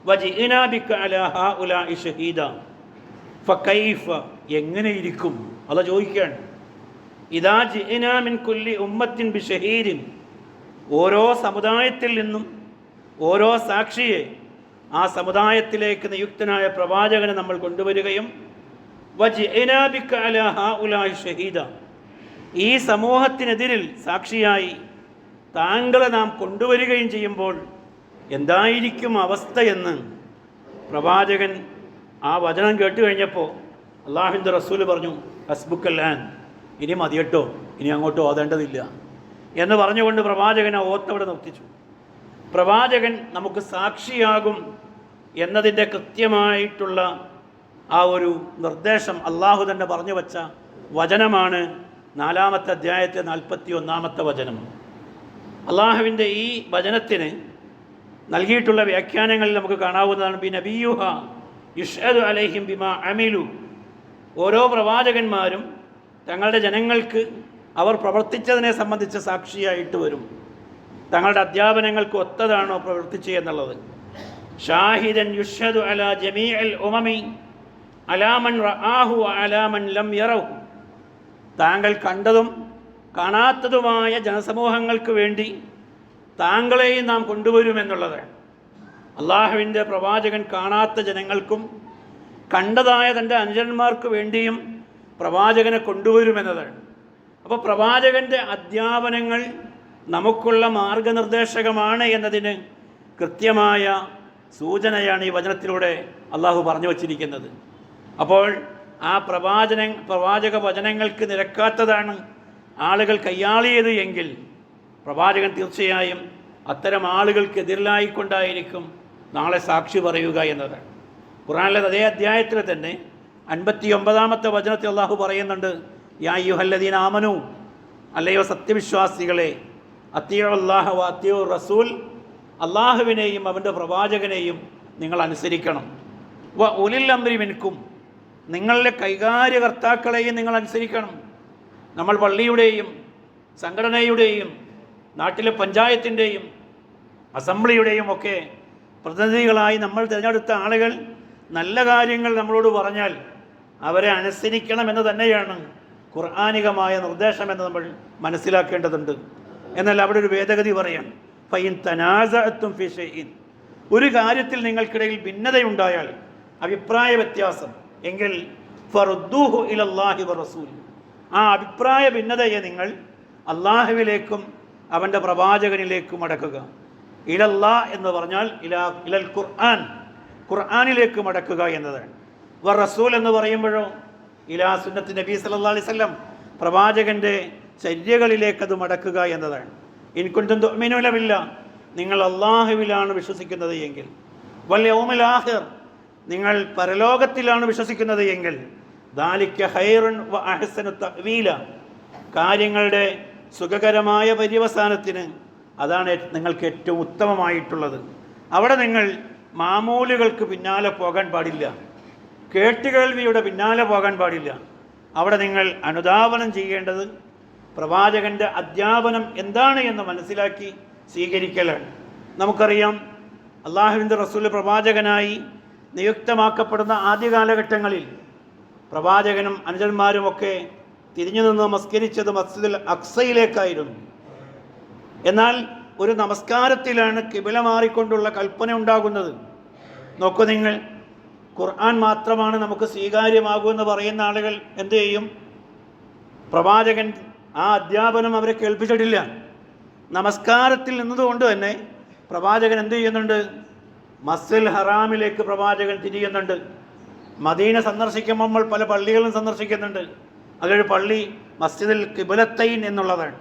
വജിഇനാ ബിക അലാ ഹൗലാഇ ഷഹീദ. ഫകൈഫ എങ്ങനെയിരിക്കും അല്ലാഹു ചോദിക്കുകയാണ്. ഇദാ ജിഇനാ മിൻ കുല്ലി ഉമ്മത്തിൻ ബിശഹീദിൻ, ഓരോ സമുദായത്തിൽ നിന്നും ഓരോ സാക്ഷിയെ ആ സമുദായത്തിലേക്ക് നിയുക്തനായ പ്രവാചകനെ നമ്മൾ കൊണ്ടുവരികയും വജിഇനാ ബിക അലാ ഹൗലാഇ ഷഹീദ, ഈ സമൂഹത്തിനെതിരിൽ സാക്ഷിയായി താങ്കളെ നാം കൊണ്ടുവരികയും ചെയ്യുമ്പോൾ എന്തായിരിക്കും അവസ്ഥയെന്ന് പ്രവാചകൻ ആ വചനം കേട്ട് കഴിഞ്ഞപ്പോൾ അള്ളാഹുവിൻ്റെ റസൂൽ പറഞ്ഞു, ഹസ്ബുക്കല്ലാൻ, ഇനി മതിയട്ടോ, ഇനി അങ്ങോട്ട് ഓതേണ്ടതില്ല എന്ന് പറഞ്ഞുകൊണ്ട് പ്രവാചകൻ ആ ഓത്തവിടെ നിർത്തിച്ചു. പ്രവാചകൻ നമുക്ക് സാക്ഷിയാകും എന്നതിൻ്റെ കൃത്യമായിട്ടുള്ള ആ ഒരു നിർദ്ദേശം അള്ളാഹു തന്നെ പറഞ്ഞു വച്ച വചനമാണ് 4-ാമത്തെ അധ്യായത്തെ 41-ാമത്തെ വചനം. അള്ളാഹുവിൻ്റെ ഈ വചനത്തിന് നൽകിയിട്ടുള്ള വ്യാഖ്യാനങ്ങളിൽ നമുക്ക് കാണാവുന്നതാണ്. ബി നബിയുഹ യുഷ്ഹദു അലൈഹിം ബിമാ അമിലു, ഓരോ പ്രവാചകന്മാരും തങ്ങളുടെ ജനങ്ങൾക്ക് അവർ പ്രവർത്തിച്ചതിനെ സംബന്ധിച്ച് സാക്ഷിയായിട്ട് വരും. തങ്ങളുടെ അധ്യാപനങ്ങൾക്ക് ഒത്തതാണോ പ്രവർത്തിച്ചത് എന്നുള്ളത്. ഷാഹിദൻ യുഷ്ഹദു അലാ ജമീഅൽ ഉമമി അലാ മൻ റആഹു അലാ മൻ ലം യറഹു, താങ്കൾ കണ്ടതും കാണാത്തതുമായ ജനസമൂഹങ്ങൾക്ക് വേണ്ടി താങ്കളെയും നാം കൊണ്ടുവരുമെന്നുള്ളത്. അള്ളാഹുവിൻ്റെ പ്രവാചകൻ കാണാത്ത ജനങ്ങൾക്കും കണ്ടതായ തൻ്റെ അനുചരന്മാർക്ക് വേണ്ടിയും പ്രവാചകനെ കൊണ്ടുവരുമെന്നതാണ്. അപ്പോൾ പ്രവാചകൻ്റെ അധ്യാപനങ്ങൾ നമുക്കുള്ള മാർഗനിർദ്ദേശകമാണ് എന്നതിന് കൃത്യമായ സൂചനയാണ് ഈ വചനത്തിലൂടെ അള്ളാഹു പറഞ്ഞു വച്ചിരിക്കുന്നത്. അപ്പോൾ ആ പ്രവാചക വചനങ്ങൾക്ക് നിരക്കാത്തതാണ് ആളുകൾ കയ്യാളിയത് എങ്കിൽ പ്രവാചകൻ തീർച്ചയായും അത്തരം ആളുകൾക്കെതിരിലായിക്കൊണ്ടായിരിക്കും നാളെ സാക്ഷി പറയുക എന്നതാണ്. ഖുർആനിലെ അതേ അധ്യായത്തിൽ തന്നെ 59-ാമത്തെ വചനത്തിൽ അള്ളാഹു പറയുന്നുണ്ട്, യാ അയ്യുഹല്ലദീന ആമനു, അല്ലയോ സത്യവിശ്വാസികളെ, അത്തിയു അല്ലാഹ വ അത്തിയു റസൂൽ, അള്ളാഹുവിനെയും അവൻ്റെ പ്രവാചകനെയും നിങ്ങൾ അനുസരിക്കണം. വ ഉലിൽ അംരി മിൻകും, നിങ്ങളുടെ കൈകാര്യകർത്താക്കളെയും നിങ്ങൾ അനുസരിക്കണം. നമ്മൾ പള്ളിയുടെയും സംഘടനയുടെയും നാട്ടിലെ പഞ്ചായത്തിൻ്റെയും അസംബ്ലിയുടെയും ഒക്കെ പ്രതിനിധികളായി നമ്മൾ തിരഞ്ഞെടുത്ത ആളുകൾ നല്ല കാര്യങ്ങൾ നമ്മളോട് പറഞ്ഞാൽ അവരെ അനുസരിക്കണമെന്ന് തന്നെയാണ് ഖുർആനികമായ നിർദ്ദേശമെന്ന് നമ്മൾ മനസ്സിലാക്കേണ്ടതുണ്ട്. എന്നാൽ അവിടെ ഒരു ഭേദഗതി പറയാം. ഫൈൻ തനാസഅത്തും ഫി ഷൈഇൻ, ഒരു കാര്യത്തിൽ നിങ്ങൾക്കിടയിൽ ഭിന്നതയുണ്ടായാൽ, അഭിപ്രായ വ്യത്യാസം, എങ്കിൽ ഫറുദ്ദൂഹു ഇലല്ലാഹി വറസൂൽ, ആ അഭിപ്രായ ഭിന്നതയെ നിങ്ങൾ അള്ളാഹുവിലേക്കും അവൻ്റെ പ്രവാചകനിലേക്കും മടക്കുക. ഇലല്ലാ എന്ന് പറഞ്ഞാൽ ഇലൽ ഖുർആൻ, ഖുർആനിലേക്ക് മടക്കുക എന്നതാണ്. വ റസൂൽ എന്ന് പറയുമ്പോഴോ ഇലാ സുന്നത്ത് നബി സല്ലല്ലാഹു അലൈഹി വസല്ലം, പ്രവാചകൻ്റെ ചര്യകളിലേക്ക് അത് മടക്കുക എന്നതാണ്. ഇൻ കുൻതും തുഅ്മിനൂന ബില്ലാഹ്, നിങ്ങൾ അള്ളാഹുവിലാണ് വിശ്വസിക്കുന്നത് എങ്കിൽ, വൽ യൗമിൽ ആഖിർ, നിങ്ങൾ പരലോകത്തിലാണ് വിശ്വസിക്കുന്നത് എങ്കിൽ, ദാലിക ഖൈറുൻ വ അഹ്സനു തഅ്വീല, കാര്യങ്ങളുടെ സുഖകരമായ പര്യവസാനത്തിന് അതാണ് നിങ്ങൾക്ക് ഏറ്റവും ഉത്തമമായിട്ടുള്ളത്. അവിടെ നിങ്ങൾ മാമൂലുകൾക്ക് പിന്നാലെ പോകാൻ പാടില്ല, കേട്ടുകേൾവിയുടെ പിന്നാലെ പോകാൻ പാടില്ല. അവിടെ നിങ്ങൾ അനുധാവനം ചെയ്യേണ്ടത് പ്രവാചകൻ്റെ അധ്യാപനം എന്താണ് എന്ന് മനസ്സിലാക്കി സ്വീകരിക്കലാണ്. നമുക്കറിയാം, അള്ളാഹുവിൻ്റെ റസൂൽ പ്രവാചകനായി നിയുക്തമാക്കപ്പെടുന്ന ആദ്യ കാലഘട്ടങ്ങളിൽ പ്രവാചകനും അനുചരന്മാരുമൊക്കെ തിരിഞ്ഞു നിന്ന് നമസ്കരിച്ചത് മസ്ജിദുൽ അക്സയിലേക്കായിരുന്നു. എന്നാൽ ഒരു നമസ്കാരത്തിലാണ് കിബില മാറിക്കൊണ്ടുള്ള കൽപ്പന ഉണ്ടാകുന്നത്. നോക്കൂ നിങ്ങൾ, ഖുർആൻ മാത്രമാണ് നമുക്ക് സ്വീകാര്യമാകുമെന്ന് പറയുന്ന ആളുകൾ എന്തു ചെയ്യും? പ്രവാചകൻ ആ അധ്യാപനം അവരെ കേൾപ്പിച്ചിട്ടില്ല. നമസ്കാരത്തിൽ നിന്നതുകൊണ്ട് തന്നെ പ്രവാചകൻ എന്തു ചെയ്യുന്നുണ്ട്? മസ്ജിദുൽ ഹറാമിലേക്ക് പ്രവാചകൻ തിരിയുന്നുണ്ട്. മദീന സന്ദർശിക്കുമ്പോൾ നമ്മൾ പല പള്ളികളും സന്ദർശിക്കുന്നുണ്ട്. അതിലൊരു പള്ളി മസ്ജിദുൽ ഖിബ്ലത്തൈൻ എന്നുള്ളതാണ്,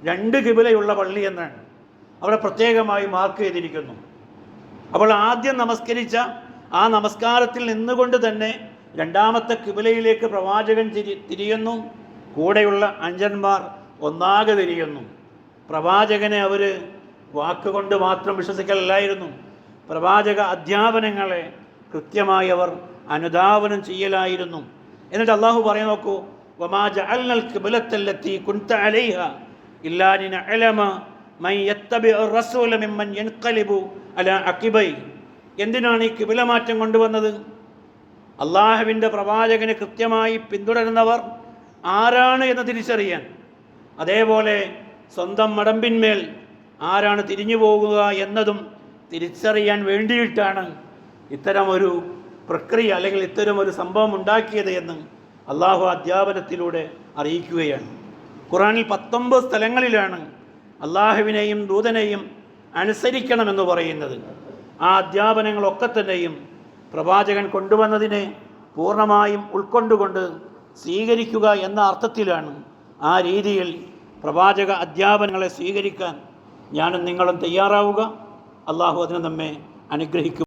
2 ഖിബ്ലയുള്ള പള്ളി എന്നാണ് അവിടെ പ്രത്യേകമായി മാർക്ക് ചെയ്തിരിക്കുന്നു. അപ്പോൾ ആദ്യം നമസ്കരിച്ച ആ നമസ്കാരത്തിൽ നിന്നുകൊണ്ട് തന്നെ 2ാമത്തെ ഖിബ്ലയിലേക്ക് പ്രവാചകൻ തിരിയുന്നു. കൂടെയുള്ള അഞ്ചന്മാർ ഒന്നാകെ തിരിയുന്നു. പ്രവാചകനെ അവർ വാക്കുകൊണ്ട് മാത്രം വിശ്വസിക്കലായിരുന്നു, പ്രവാചക അധ്യാപനങ്ങളെ കൃത്യമായി അവർ അനുധാവനം ചെയ്യലായിരുന്നു. എന്നിട്ട് അള്ളാഹു പറയാൻ നോക്കൂ, വമാ ജഅൽനൽ ഖിബ്ലത്തല്ലത്തി കുൻത അലൈഹ ഇല്ലാ ലിനഅലമ മൻ യത്തബിഉർ റസൂല മിമ്മൻ യൻഖലിബു അലാ അഖിബൈ. എന്തിനാണ് ഈ ഖിബ്ല മാറ്റം കൊണ്ടുവന്നത്? അള്ളാഹുവിൻ്റെ പ്രവാചകനെ കൃത്യമായി പിന്തുടരുന്നവർ ആരാണ് എന്ന് തിരിച്ചറിയാൻ, അതേപോലെ സ്വന്തം മടമ്പിന്മേൽ ആരാണ് തിരിഞ്ഞു പോകുക എന്നതും തിരിച്ചറിയാൻ വേണ്ടിയിട്ടാണ് ഇത്തരമൊരു പ്രക്രിയ അല്ലെങ്കിൽ ഇത്തരമൊരു സംഭവം ഉണ്ടാക്കിയത് എന്ന് അള്ളാഹു അധ്യാപനത്തിലൂടെ അറിയിക്കുകയാണ്. ഖുർആനിൽ 19 സ്ഥലങ്ങളിലാണ് അള്ളാഹുവിനെയും ദൂതനെയും അനുസരിക്കണമെന്ന് പറയുന്നത്. ആ അധ്യാപനങ്ങളൊക്കെ തന്നെയും പ്രവാചകൻ കൊണ്ടുവന്നതിനെ പൂർണ്ണമായും ഉൾക്കൊണ്ടുകൊണ്ട് സ്വീകരിക്കുക എന്ന അർത്ഥത്തിലാണ്. ആ രീതിയിൽ പ്രവാചക അധ്യാപനങ്ങളെ സ്വീകരിക്കാൻ ഞാനും നിങ്ങളും തയ്യാറാവുക. അള്ളാഹു അതിന് നമ്മെ അനുഗ്രഹിക്കും.